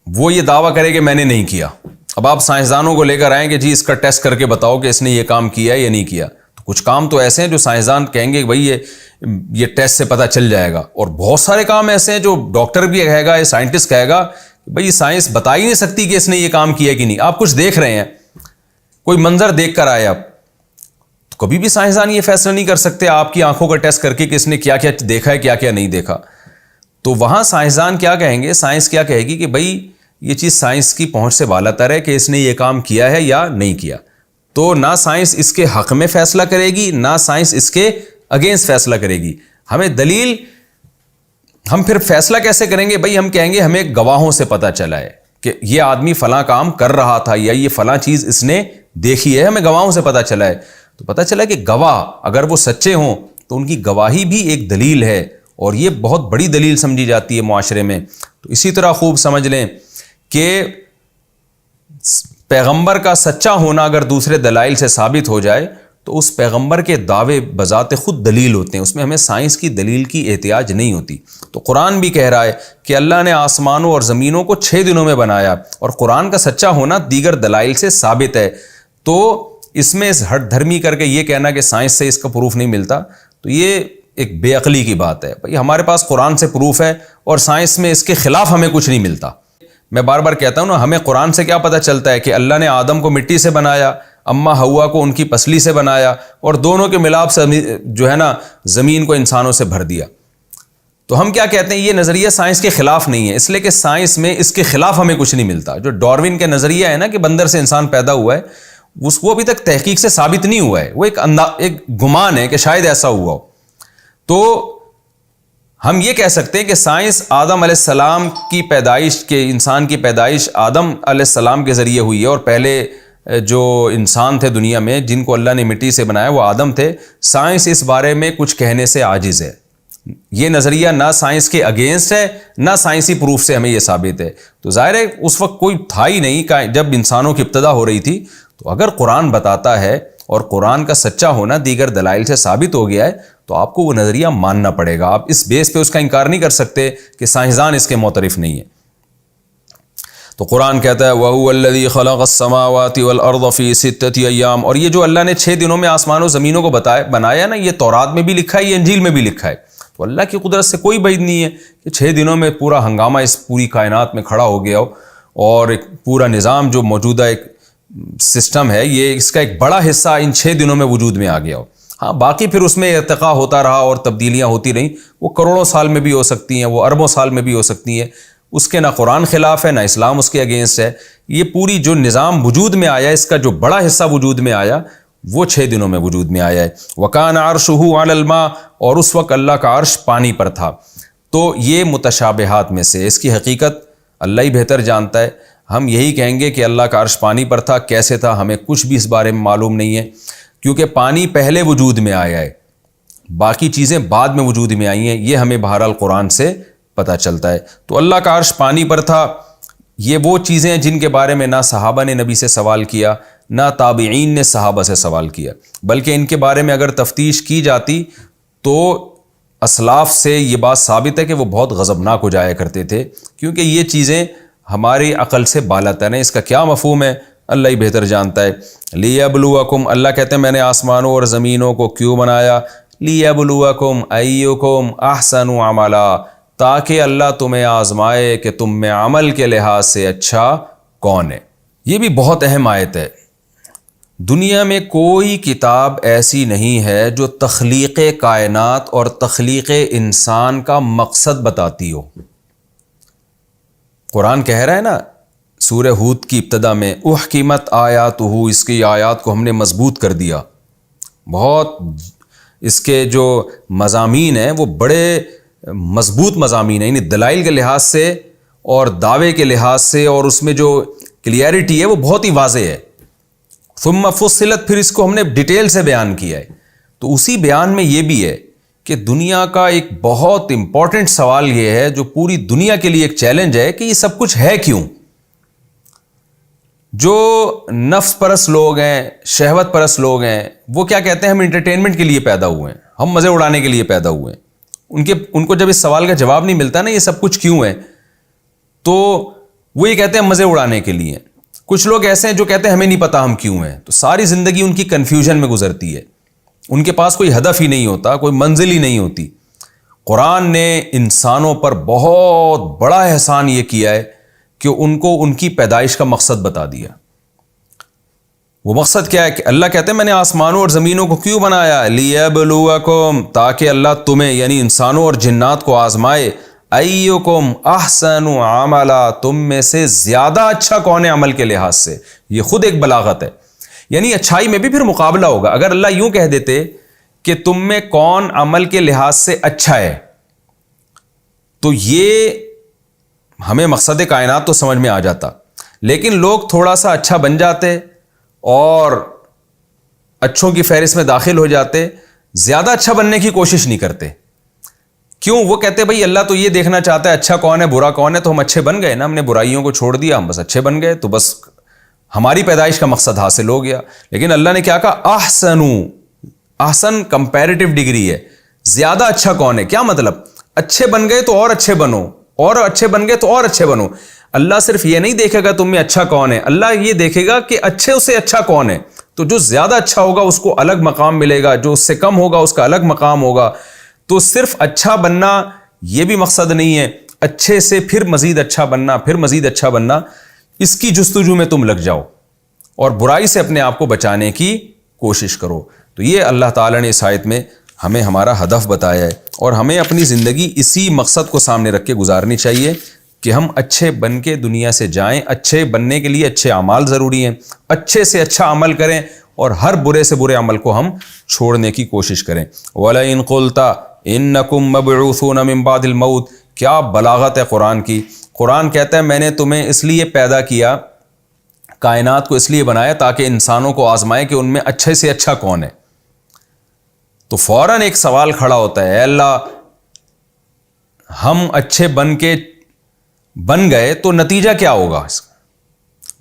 وہ یہ دعویٰ کرے کہ میں نے نہیں کیا۔ اب آپ سائنسدانوں کو لے کر آئیں کہ جی اس کا ٹیسٹ کر کے بتاؤ کہ اس نے یہ کام کیا ہے یا نہیں کیا، تو کچھ کام تو ایسے ہیں جو سائنسدان کہیں گے کہ بھائی یہ ٹیسٹ سے پتہ چل جائے گا، اور بہت سارے کام ایسے ہیں جو ڈاکٹر بھی کہے گا، یہ سائنٹسٹ کہے گا بھائی سائنس بتا ہی نہیں سکتی کہ اس نے یہ کام کیا کہ نہیں۔ آپ کچھ دیکھ رہے ہیں، کوئی منظر دیکھ کر آئے آپ، تو کبھی بھی سائنسدان یہ فیصلہ نہیں کر سکتے آپ کی آنکھوں کا ٹیسٹ کر کے کہ اس نے کیا کیا دیکھا ہے، کیا کیا نہیں دیکھا۔ تو وہاں سائنسدان کیا کہیں گے، سائنس کیا کہے گی کہ بھائی یہ چیز سائنس کی پہنچ سے بالا تر ہے کہ اس نے یہ کام کیا ہے یا نہیں کیا۔ تو نہ سائنس اس کے حق میں فیصلہ کرے گی، نہ سائنس اس کے اگینسٹ فیصلہ کرے گی۔ ہمیں دلیل، ہم پھر فیصلہ کیسے کریں گے؟ بھائی ہم کہیں گے ہمیں گواہوں سے پتہ چلا ہے کہ یہ آدمی فلاں کام کر رہا تھا یا یہ فلاں چیز اس نے دیکھی ہے، ہمیں گواہوں سے پتہ چلا ہے۔ تو پتہ چلا کہ گواہ اگر وہ سچے ہوں تو ان کی گواہی بھی ایک دلیل ہے، اور یہ بہت بڑی دلیل سمجھی جاتی ہے معاشرے میں۔ تو اسی طرح خوب سمجھ لیں کہ پیغمبر کا سچا ہونا اگر دوسرے دلائل سے ثابت ہو جائے تو اس پیغمبر کے دعوے بذات خود دلیل ہوتے ہیں، اس میں ہمیں سائنس کی دلیل کی احتیاج نہیں ہوتی۔ تو قرآن بھی کہہ رہا ہے کہ اللہ نے آسمانوں اور زمینوں کو 6 دنوں میں بنایا، اور قرآن کا سچا ہونا دیگر دلائل سے ثابت ہے۔ تو اس میں ہٹ دھرمی کر کے یہ کہنا کہ سائنس سے اس کا پروف نہیں ملتا، تو یہ ایک بے عقلی کی بات ہے۔ بھائی ہمارے پاس قرآن سے پروف ہے اور سائنس میں اس کے خلاف ہمیں کچھ نہیں ملتا۔ میں بار بار کہتا ہوں نا، ہمیں قرآن سے کیا پتہ چلتا ہے کہ اللہ نے آدم کو مٹی سے بنایا، اماں حوا کو ان کی پسلی سے بنایا، اور دونوں کے ملاپ سے جو ہے نا زمین کو انسانوں سے بھر دیا۔ تو ہم کیا کہتے ہیں، یہ نظریہ سائنس کے خلاف نہیں ہے، اس لیے کہ سائنس میں اس کے خلاف ہمیں کچھ نہیں ملتا۔ جو ڈاروین کے نظریہ ہے نا کہ بندر سے انسان پیدا ہوا ہے، وہ ابھی تک تحقیق سے ثابت نہیں ہوا ہے، وہ ایک گمان ہے کہ شاید ایسا ہوا ہو۔ تو ہم یہ کہہ سکتے ہیں کہ سائنس آدم علیہ السلام کی پیدائش کے، انسان کی پیدائش آدم علیہ السلام کے ذریعے ہوئی ہے، اور پہلے جو انسان تھے دنیا میں جن کو اللہ نے مٹی سے بنایا وہ آدم تھے۔ سائنس اس بارے میں کچھ کہنے سے عاجز ہے۔ یہ نظریہ نہ سائنس کے اگینسٹ ہے، نہ سائنسی پروف سے ہمیں یہ ثابت ہے۔ تو ظاہر ہے اس وقت کوئی تھا ہی نہیں جب انسانوں کی ابتدا ہو رہی تھی، تو اگر قرآن بتاتا ہے اور قرآن کا سچا ہونا دیگر دلائل سے ثابت ہو گیا ہے تو آپ کو وہ نظریہ ماننا پڑے گا۔ آپ اس بیس پہ اس کا انکار نہیں کر سکتے کہ سائنسدان اس کے معترف نہیں ہے۔ تو قرآن کہتا ہے وَهُوَ الَّذِي خَلَقَ السَّمَاوَاتِ وَالْأَرْضَ فِي سِتَّةِ أَيَّامٍ، اور یہ جو اللہ نے 6 دنوں میں آسمانوں زمینوں کو بنایا نا، یہ تورات میں بھی لکھا ہے، یہ انجیل میں بھی لکھا ہے۔ تو اللہ کی قدرت سے کوئی بعید نہیں ہے کہ 6 دنوں میں پورا ہنگامہ اس پوری کائنات میں کھڑا ہو گیا ہو، اور ایک پورا نظام جو موجودہ ایک سسٹم ہے یہ اس کا ایک بڑا حصہ ان 6 دنوں میں وجود میں آ گیا ہو۔ ہاں باقی پھر اس میں ارتقاء ہوتا رہا اور تبدیلیاں ہوتی رہیں، وہ کروڑوں سال میں بھی ہو سکتی ہیں، وہ اربوں سال میں بھی ہو سکتی ہیں، اس کے نہ قرآن خلاف ہے نہ اسلام اس کے اگینسٹ ہے۔ یہ پوری جو نظام وجود میں آیا، اس کا جو بڑا حصہ وجود میں آیا وہ 6 دنوں میں وجود میں آیا ہے۔ وَكَانَ عَرْشُهُ عَلَى الْمَاءِ، اور اس وقت اللہ کا عرش پانی پر تھا۔ تو یہ متشابہات میں سے، اس کی حقیقت اللہ ہی بہتر جانتا ہے۔ ہم یہی کہیں گے کہ اللہ کا عرش پانی پر تھا، کیسے تھا ہمیں کچھ بھی اس بارے میں معلوم نہیں ہے، کیونکہ پانی پہلے وجود میں آیا ہے، باقی چیزیں بعد میں وجود میں آئی ہیں، یہ ہمیں بہرحال قرآن سے پتہ چلتا ہے۔ تو اللہ کا عرش پانی پر تھا، یہ وہ چیزیں ہیں جن کے بارے میں نہ صحابہ نے نبی سے سوال کیا، نہ تابعین نے صحابہ سے سوال کیا، بلکہ ان کے بارے میں اگر تفتیش کی جاتی تو اسلاف سے یہ بات ثابت ہے کہ وہ بہت غضبناک ہو جایا کرتے تھے، کیونکہ یہ چیزیں ہماری عقل سے بالاتر ہیں۔ اس کا کیا مفہوم ہے اللہ ہی بہتر جانتا ہے۔ لیبلوکم، اللہ کہتے ہیں میں نے آسمانوں اور زمینوں کو کیوں بنایا؟ لیبلوکم ایکم احسن عملا، تاکہ اللہ تمہیں آزمائے کہ تم میں عمل کے لحاظ سے اچھا کون ہے۔ یہ بھی بہت اہم آیت ہے۔ دنیا میں کوئی کتاب ایسی نہیں ہے جو تخلیق کائنات اور تخلیق انسان کا مقصد بتاتی ہو۔ قرآن کہہ رہا ہے نا سورہ ہود کی ابتدا میں، احکمت آیاتہ، اس کی آیات کو ہم نے مضبوط کر دیا، بہت اس کے جو مضامین ہیں وہ بڑے مضبوط مضامین ہیں، یعنی دلائل کے لحاظ سے اور دعوے کے لحاظ سے، اور اس میں جو کلیئرٹی ہے وہ بہت ہی واضح ہے۔ ثم فصلت، پھر اس کو ہم نے ڈیٹیل سے بیان کیا ہے۔ تو اسی بیان میں یہ بھی ہے کہ دنیا کا ایک بہت امپورٹنٹ سوال یہ ہے جو پوری دنیا کے لیے ایک چیلنج ہے کہ یہ سب کچھ ہے کیوں؟ جو نفس پرست لوگ ہیں، شہوت پرست لوگ ہیں، وہ کیا کہتے ہیں؟ ہم انٹرٹینمنٹ کے لیے پیدا ہوئے ہیں، ہم مزے اڑانے کے لیے پیدا ہوئے ہیں۔ ان کو جب اس سوال کا جواب نہیں ملتا نا یہ سب کچھ کیوں ہے، تو وہ یہ کہتے ہیں مزے اڑانے کے لیے۔ کچھ لوگ ایسے ہیں جو کہتے ہیں ہمیں نہیں پتا ہم کیوں ہیں۔ تو ساری زندگی ان کی کنفیوژن میں گزرتی ہے، ان کے پاس کوئی ہدف ہی نہیں ہوتا، کوئی منزل ہی نہیں ہوتی۔ قرآن نے انسانوں پر بہت بڑا احسان یہ کیا ہے کہ ان کو ان کی پیدائش کا مقصد بتا دیا۔ وہ مقصد کیا ہے کہ اللہ کہتے ہیں میں نے آسمانوں اور زمینوں کو کیوں بنایا؟ لیبلوکم، تاکہ اللہ تمہیں یعنی انسانوں اور جنات کو آزمائے، ایکم احسن عملا، تم میں سے زیادہ اچھا کون ہے عمل کے لحاظ سے۔ یہ خود ایک بلاغت ہے، یعنی اچھائی میں بھی پھر مقابلہ ہوگا۔ اگر اللہ یوں کہہ دیتے کہ تم میں کون عمل کے لحاظ سے اچھا ہے تو یہ ہمیں مقصد کائنات تو سمجھ میں آ جاتا، لیکن لوگ تھوڑا سا اچھا بن جاتے اور اچھوں کی فہرست میں داخل ہو جاتے، زیادہ اچھا بننے کی کوشش نہیں کرتے۔ کیوں؟ وہ کہتے بھائی اللہ تو یہ دیکھنا چاہتا ہے اچھا کون ہے برا کون ہے، تو ہم اچھے بن گئے نا، ہم نے برائیوں کو چھوڑ دیا، ہم بس اچھے بن گئے، تو بس ہماری پیدائش کا مقصد حاصل ہو گیا۔ لیکن اللہ نے کیا کہا؟ احسن کمپیریٹیو ڈگری ہے، زیادہ اچھا کون ہے۔ کیا مطلب؟ اچھے بن گئے تو اور اچھے بنو، اور اچھے بن گئے تو اور اچھے بنو۔ اللہ صرف یہ نہیں دیکھے گا تم میں اچھا کون ہے، اللہ یہ دیکھے گا کہ اچھے سے اچھا کون ہے۔ تو جو زیادہ اچھا ہوگا اس کو الگ مقام ملے گا، جو اس سے کم ہوگا اس کا الگ مقام ہوگا۔ تو صرف اچھا بننا یہ بھی مقصد نہیں ہے، اچھے سے پھر مزید اچھا بننا، پھر مزید اچھا بننا، اس کی جستجو میں تم لگ جاؤ اور برائی سے اپنے آپ کو بچانے کی کوشش کرو۔ تو یہ اللہ تعالیٰ نے اس آیت میں ہمیں ہمارا ہدف بتایا ہے، اور ہمیں اپنی زندگی اسی مقصد کو سامنے رکھ کے گزارنی چاہیے کہ ہم اچھے بن کے دنیا سے جائیں۔ اچھے بننے کے لیے اچھے اعمال ضروری ہیں، اچھے سے اچھا عمل کریں اور ہر برے سے برے عمل کو ہم چھوڑنے کی کوشش کریں۔ وَلَئِن قُلْتَ إِنَّكُمْ مَبْعُوثُونَ مِن بَعْدِ الْمَوْتِ، کیا بلاغت ہے قرآن کی۔ قرآن کہتا ہے میں نے تمہیں اس لیے پیدا کیا، کائنات کو اس لیے بنایا تاکہ انسانوں کو آزمائے کہ ان میں اچھے سے اچھا کون ہے۔ تو فوراً ایک سوال کھڑا ہوتا ہے، اے اللہ ہم اچھے بن گئے تو نتیجہ کیا ہوگا اس کا؟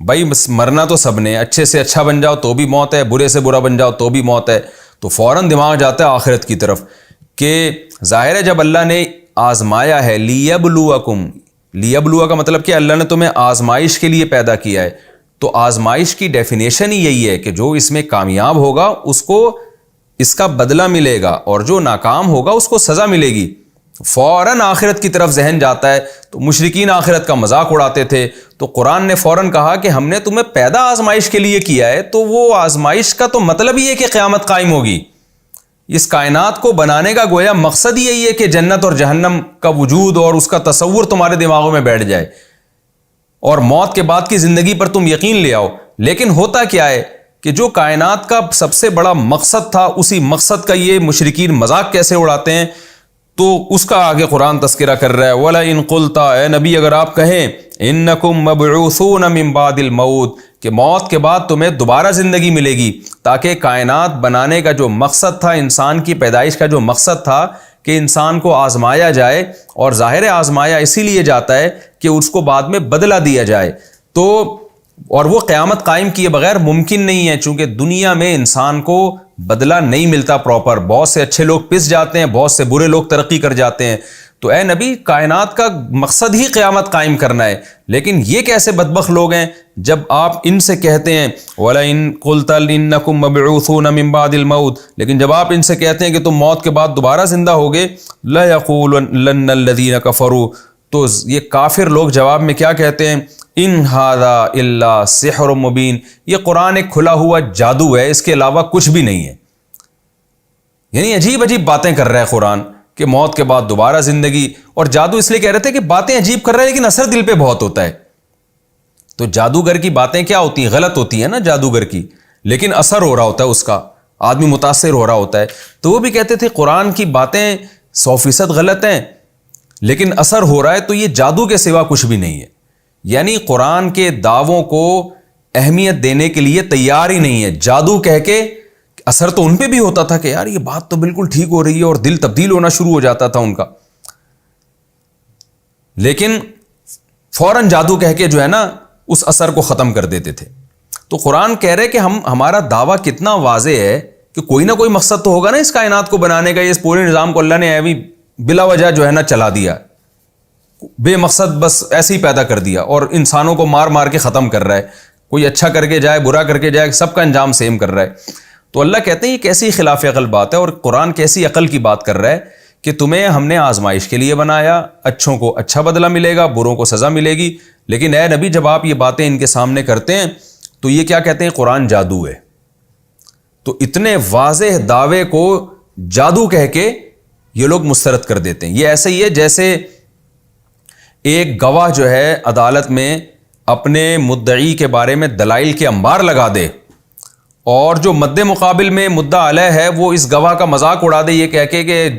بھائی مرنا تو سب نے، اچھے سے اچھا بن جاؤ تو بھی موت ہے، برے سے برا بن جاؤ تو بھی موت ہے۔ تو فوراً دماغ جاتا ہے آخرت کی طرف کہ ظاہر ہے جب اللہ نے آزمایا ہے، لیبلوکم، لیبلوا کا مطلب کہ اللہ نے تمہیں آزمائش کے لیے پیدا کیا ہے، تو آزمائش کی ڈیفینیشن ہی یہی ہے کہ جو اس میں کامیاب ہوگا اس کو اس کا بدلہ ملے گا، اور جو ناکام ہوگا اس کو سزا ملے گی۔ فوراً آخرت کی طرف ذہن جاتا ہے. تو مشرکین آخرت کا مذاق اڑاتے تھے, تو قرآن نے فوراً کہا کہ ہم نے تمہیں پیدا آزمائش کے لیے کیا ہے, تو وہ آزمائش کا تو مطلب یہ ہے کہ قیامت قائم ہوگی. اس کائنات کو بنانے کا گویا مقصد یہی ہے کہ جنت اور جہنم کا وجود اور اس کا تصور تمہارے دماغوں میں بیٹھ جائے اور موت کے بعد کی زندگی پر تم یقین لے آؤ. لیکن ہوتا کیا ہے کہ جو کائنات کا سب سے بڑا مقصد تھا, اسی مقصد کا یہ مشرکین مذاق کیسے اڑاتے ہیں, تو اس کا آگے قرآن تذکرہ کر رہا ہے. وَلَئِن قُلْتَ, اے نبی اگر آپ کہیں, اِنَّكُمْ مَبْعُوثُونَ مِن بَعْدِ الْمَوْتِ, کہ موت کے بعد تمہیں دوبارہ زندگی ملے گی, تاکہ کائنات بنانے کا جو مقصد تھا, انسان کی پیدائش کا جو مقصد تھا کہ انسان کو آزمایا جائے, اور ظاہر آزمایا اسی لیے جاتا ہے کہ اس کو بعد میں بدلہ دیا جائے, تو اور وہ قیامت قائم کیے بغیر ممکن نہیں ہے, چونکہ دنیا میں انسان کو بدلہ نہیں ملتا پراپر. بہت سے اچھے لوگ پس جاتے ہیں, بہت سے برے لوگ ترقی کر جاتے ہیں. تو اے نبی, کائنات کا مقصد ہی قیامت قائم کرنا ہے, لیکن یہ کیسے بدبخت لوگ ہیں جب آپ ان سے کہتے ہیں وَلَئِن قُلْتَ إِنَّكُمْ مَبْعُوثُونَ مِن بَعْدِ الْمَوْتِ, لیکن جب آپ ان سے کہتے ہیں کہ تم موت کے بعد دوبارہ زندہ ہوگے, لَيَقُولَنَّ الَّذِينَ كَفَرُوا, تو یہ کافر لوگ جواب میں کیا کہتے ہیں, ان ھذا الا سحر مبین, یہ قرآن ایک کھلا ہوا جادو ہے, اس کے علاوہ کچھ بھی نہیں ہے. یعنی عجیب عجیب باتیں کر رہا ہے قرآن کہ موت کے بعد دوبارہ زندگی, اور جادو اس لیے کہہ رہے تھے کہ باتیں عجیب کر رہے ہیں لیکن اثر دل پہ بہت ہوتا ہے. تو جادوگر کی باتیں کیا ہوتی ہیں, غلط ہوتی ہیں نا جادوگر کی, لیکن اثر ہو رہا ہوتا ہے اس کا, آدمی متاثر ہو رہا ہوتا ہے. تو وہ بھی کہتے تھے قرآن کی باتیں 100% غلط ہیں لیکن اثر ہو رہا ہے, تو یہ جادو کے سوا کچھ بھی نہیں ہے. یعنی قرآن کے دعووں کو اہمیت دینے کے لیے تیار ہی نہیں ہے. جادو کہہ کے اثر تو ان پہ بھی ہوتا تھا کہ یار یہ بات تو بالکل ٹھیک ہو رہی ہے, اور دل تبدیل ہونا شروع ہو جاتا تھا ان کا, لیکن فوراً جادو کہہ کے جو ہے نا اس اثر کو ختم کر دیتے تھے. تو قرآن کہہ رہے کہ ہمارا دعویٰ کتنا واضح ہے کہ کوئی نہ کوئی مقصد تو ہوگا نا اس کائنات کو بنانے کا. اس پورے نظام کو اللہ نے ایویں بلا وجہ جو ہے نا چلا دیا, بے مقصد بس ایسے ہی پیدا کر دیا, اور انسانوں کو مار مار کے ختم کر رہا ہے. کوئی اچھا کر کے جائے, برا کر کے جائے, سب کا انجام سیم کر رہا ہے. تو اللہ کہتے ہیں یہ کیسی خلاف عقل بات ہے, اور قرآن کیسی عقل کی بات کر رہا ہے کہ تمہیں ہم نے آزمائش کے لیے بنایا, اچھوں کو اچھا بدلہ ملے گا, بروں کو سزا ملے گی. لیکن اے نبی جب آپ یہ باتیں ان کے سامنے کرتے ہیں تو یہ کیا کہتے ہیں, قرآن جادو ہے. تو اتنے واضح دعوے کو جادو کہہ کے یہ لوگ مسترد کر دیتے ہیں. یہ ایسے ہی ہے جیسے ایک گواہ جو ہے عدالت میں اپنے مدعی کے بارے میں دلائل کے انبار لگا دے, اور جو مد مقابل میں مدعا علیہ ہے وہ اس گواہ کا مذاق اڑا دے یہ کہہ کے کہ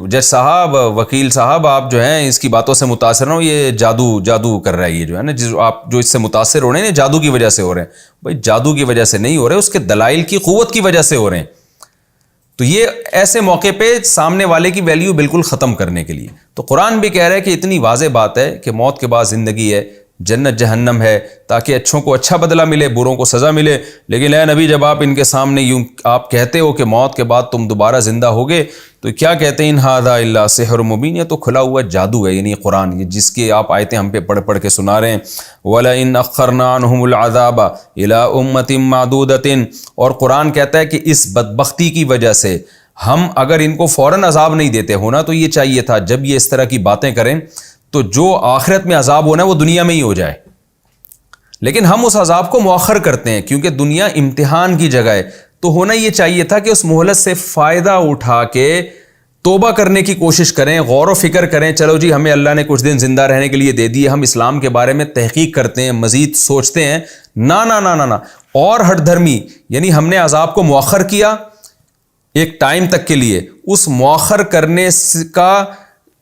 جج صاحب, وکیل صاحب, آپ جو ہیں اس کی باتوں سے متاثر ہو, یہ جادو کر رہا ہے, یہ جو ہے نا آپ جو اس سے متاثر ہو رہے ہیں جادو کی وجہ سے ہو رہے ہیں. بھائی جادو کی وجہ سے نہیں ہو رہے, اس کے دلائل کی قوت کی وجہ سے ہو رہے ہیں. تو یہ ایسے موقع پہ سامنے والے کی ویلیو بالکل ختم کرنے کے لیے. تو قرآن بھی کہہ رہا ہے کہ اتنی واضح بات ہے کہ موت کے بعد زندگی ہے, جنت جہنم ہے, تاکہ اچھوں کو اچھا بدلہ ملے, بروں کو سزا ملے. لیکن اے نبی جب آپ ان کے سامنے یوں آپ کہتے ہو کہ موت کے بعد تم دوبارہ زندہ ہوگے, تو کیا کہتے ہیں, ان ھذا الا سحر مبین, یہ تو کھلا ہوا جادو ہے. یعنی قرآن جس کی آپ آیتیں ہم پہ پڑھ کے سنا رہے ہیں. وَلَئِنْ أَخَّرْنَا عَنْهُمُ الْعَذَابَ إِلَىٰ أُمَّةٍ مَّعْدُودَةٍ, اور قرآن کہتا ہے کہ اس بدبختی کی وجہ سے ہم اگر ان کو فوراً عذاب نہیں دیتے, ہونا تو یہ چاہیے تھا جب یہ اس طرح کی باتیں کریں تو جو آخرت میں عذاب ہونا ہے وہ دنیا میں ہی ہو جائے. لیکن ہم اس عذاب کو مؤخر کرتے ہیں کیونکہ دنیا امتحان کی جگہ ہے. تو ہونا یہ چاہیے تھا کہ اس مہلت سے فائدہ اٹھا کے توبہ کرنے کی کوشش کریں, غور و فکر کریں, چلو جی ہمیں اللہ نے کچھ دن زندہ رہنے کے لیے دے دیے, ہم اسلام کے بارے میں تحقیق کرتے ہیں, مزید سوچتے ہیں. نا نا نا نا نا, اور ہٹ دھرمی, یعنی ہم نے عذاب کو مؤخر کیا ایک ٹائم تک کے لیے, اس مؤخر کرنے کا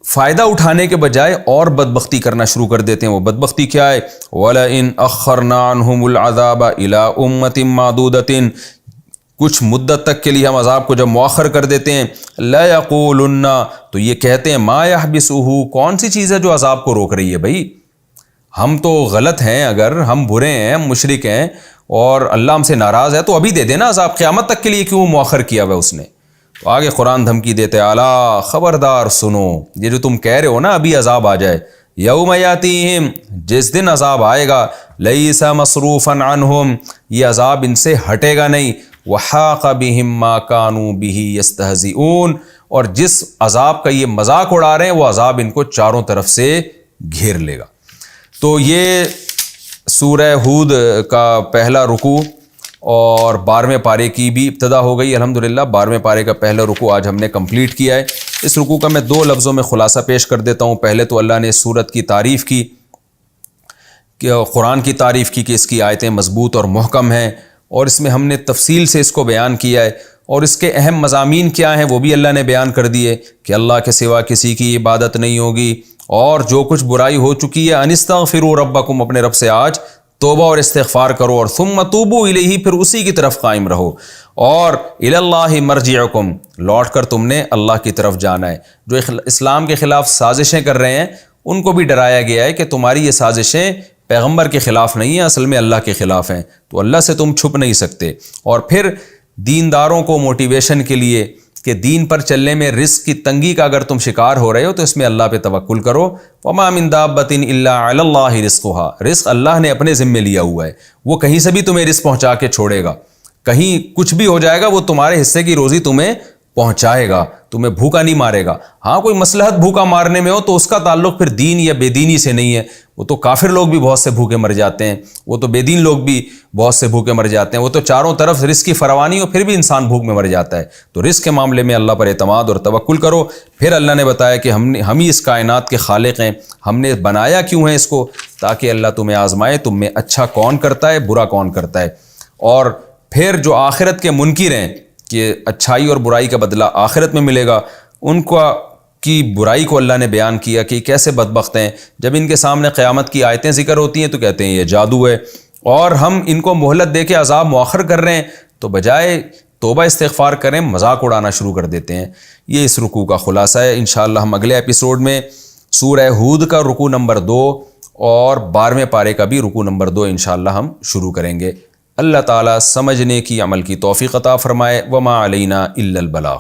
فائدہ اٹھانے کے بجائے اور بدبختی کرنا شروع کر دیتے ہیں. وہ بدبختی کیا ہے, وَلَئِنْ أَخَّرْنَا عَنْهُمُ الْعَذَابَ إِلَىٰ أُمَّةٍ مَّعْدُودَةٍ, کچھ مدت تک کے لیے ہم عذاب کو جب مؤخر کر دیتے ہیں, لَيَقُولُنَّ, تو یہ کہتے ہیں مَا يَحْبِسُهُ, کون سی چیز ہے جو عذاب کو روک رہی ہے. بھائی ہم تو غلط ہیں, اگر ہم برے ہیں, ہم مشرک ہیں اور اللہ ہم سے ناراض ہے تو ابھی دے دینا عذاب, قیامت تک کے لیے کیوں مؤخر کیا ہوا اس نے. تو آگے قرآن دھمکی دیتے, الا خبردار سنو, یہ جو تم کہہ رہے ہو نا ابھی عذاب آ جائے, یوم یاتیہم, جس دن عذاب آئے گا, لیس مصروفا عنہم, یہ عذاب ان سے ہٹے گا نہیں, وحاق بہم ما کانوا بہ یستہزئون, اور جس عذاب کا یہ مذاق اڑا رہے ہیں وہ عذاب ان کو چاروں طرف سے گھیر لے گا۔ تو یہ سورہ ہود کا پہلا رکوع اور 12ویں پارے کی بھی ابتدا ہو گئی الحمدللہ۔ 12ویں پارے کا پہلا رکوع آج ہم نے کمپلیٹ کیا ہے۔ اس رکوع کا میں 2 لفظوں میں خلاصہ پیش کر دیتا ہوں۔ پہلے تو اللہ نے اس سورت کی تعریف کی، کہ قرآن کی تعریف کی کہ اس کی آیتیں مضبوط اور محکم ہیں، اور اس میں ہم نے تفصیل سے اس کو بیان کیا ہے، اور اس کے اہم مضامین کیا ہیں وہ بھی اللہ نے بیان کر دیے کہ اللہ کے سوا کسی کی عبادت نہیں ہوگی، اور جو کچھ برائی ہو چکی ہے انستغفروا ربکم، اپنے رب سے آج توبہ اور استغفار کرو، اور ثم توبوا الیہ، پھر اسی کی طرف قائم رہو، اور الی اللہ مرجعکم، لوٹ کر تم نے اللہ کی طرف جانا ہے۔ جو اسلام کے خلاف سازشیں کر رہے ہیں ان کو بھی ڈرایا گیا ہے کہ تمہاری یہ سازشیں پیغمبر کے خلاف نہیں ہیں، اصل میں اللہ کے خلاف ہیں، تو اللہ سے تم چھپ نہیں سکتے۔ اور پھر دینداروں کو موٹیویشن کے لیے کہ دین پر چلنے میں رزق کی تنگی کا اگر تم شکار ہو رہے ہو تو اس میں اللہ پہ توکل کرو۔ وما من دابۃ الا علی اللہ رزقها، رزق اللہ نے اپنے ذمے لیا ہوا ہے، وہ کہیں سے بھی تمہیں رزق پہنچا کے چھوڑے گا، کہیں کچھ بھی ہو جائے گا وہ تمہارے حصے کی روزی تمہیں پہنچائے گا، تمہیں بھوکا نہیں مارے گا۔ ہاں کوئی مصلحت بھوکا مارنے میں ہو تو اس کا تعلق پھر دین یا بے دینی سے نہیں ہے، وہ تو کافر لوگ بھی بہت سے بھوکے مر جاتے ہیں، وہ تو بے دین لوگ بھی بہت سے بھوکے مر جاتے ہیں، وہ تو چاروں طرف رزق کی فراوانی ہو پھر بھی انسان بھوک میں مر جاتا ہے۔ تو رزق کے معاملے میں اللہ پر اعتماد اور توکل کرو۔ پھر اللہ نے بتایا کہ ہم ہی اس کائنات کے خالق ہیں، ہم نے بنایا کیوں ہے اس کو، تاکہ اللہ تمہیں آزمائے تم میں اچھا کون کرتا ہے برا کون کرتا ہے۔ اور پھر جو آخرت کے منکر ہیں کہ اچھائی اور برائی کا بدلہ آخرت میں ملے گا، ان کی برائی کو اللہ نے بیان کیا کہ کیسے بدبخت ہیں، جب ان کے سامنے قیامت کی آیتیں ذکر ہوتی ہیں تو کہتے ہیں یہ جادو ہے، اور ہم ان کو مہلت دے کے عذاب مؤخر کر رہے ہیں تو بجائے توبہ استغفار کریں مذاق اڑانا شروع کر دیتے ہیں۔ یہ اس رکوع کا خلاصہ ہے۔ انشاءاللہ ہم اگلے ایپیسوڈ میں سورہ ہود کا رکوع نمبر 2 اور 12ویں پارے کا بھی رکوع نمبر 2 انشاءاللہ ہم شروع کریں گے۔ اللہ تعالیٰ سمجھنے کی عمل کی توفیق عطا فرمائے۔ وما علینا الا البلاغ۔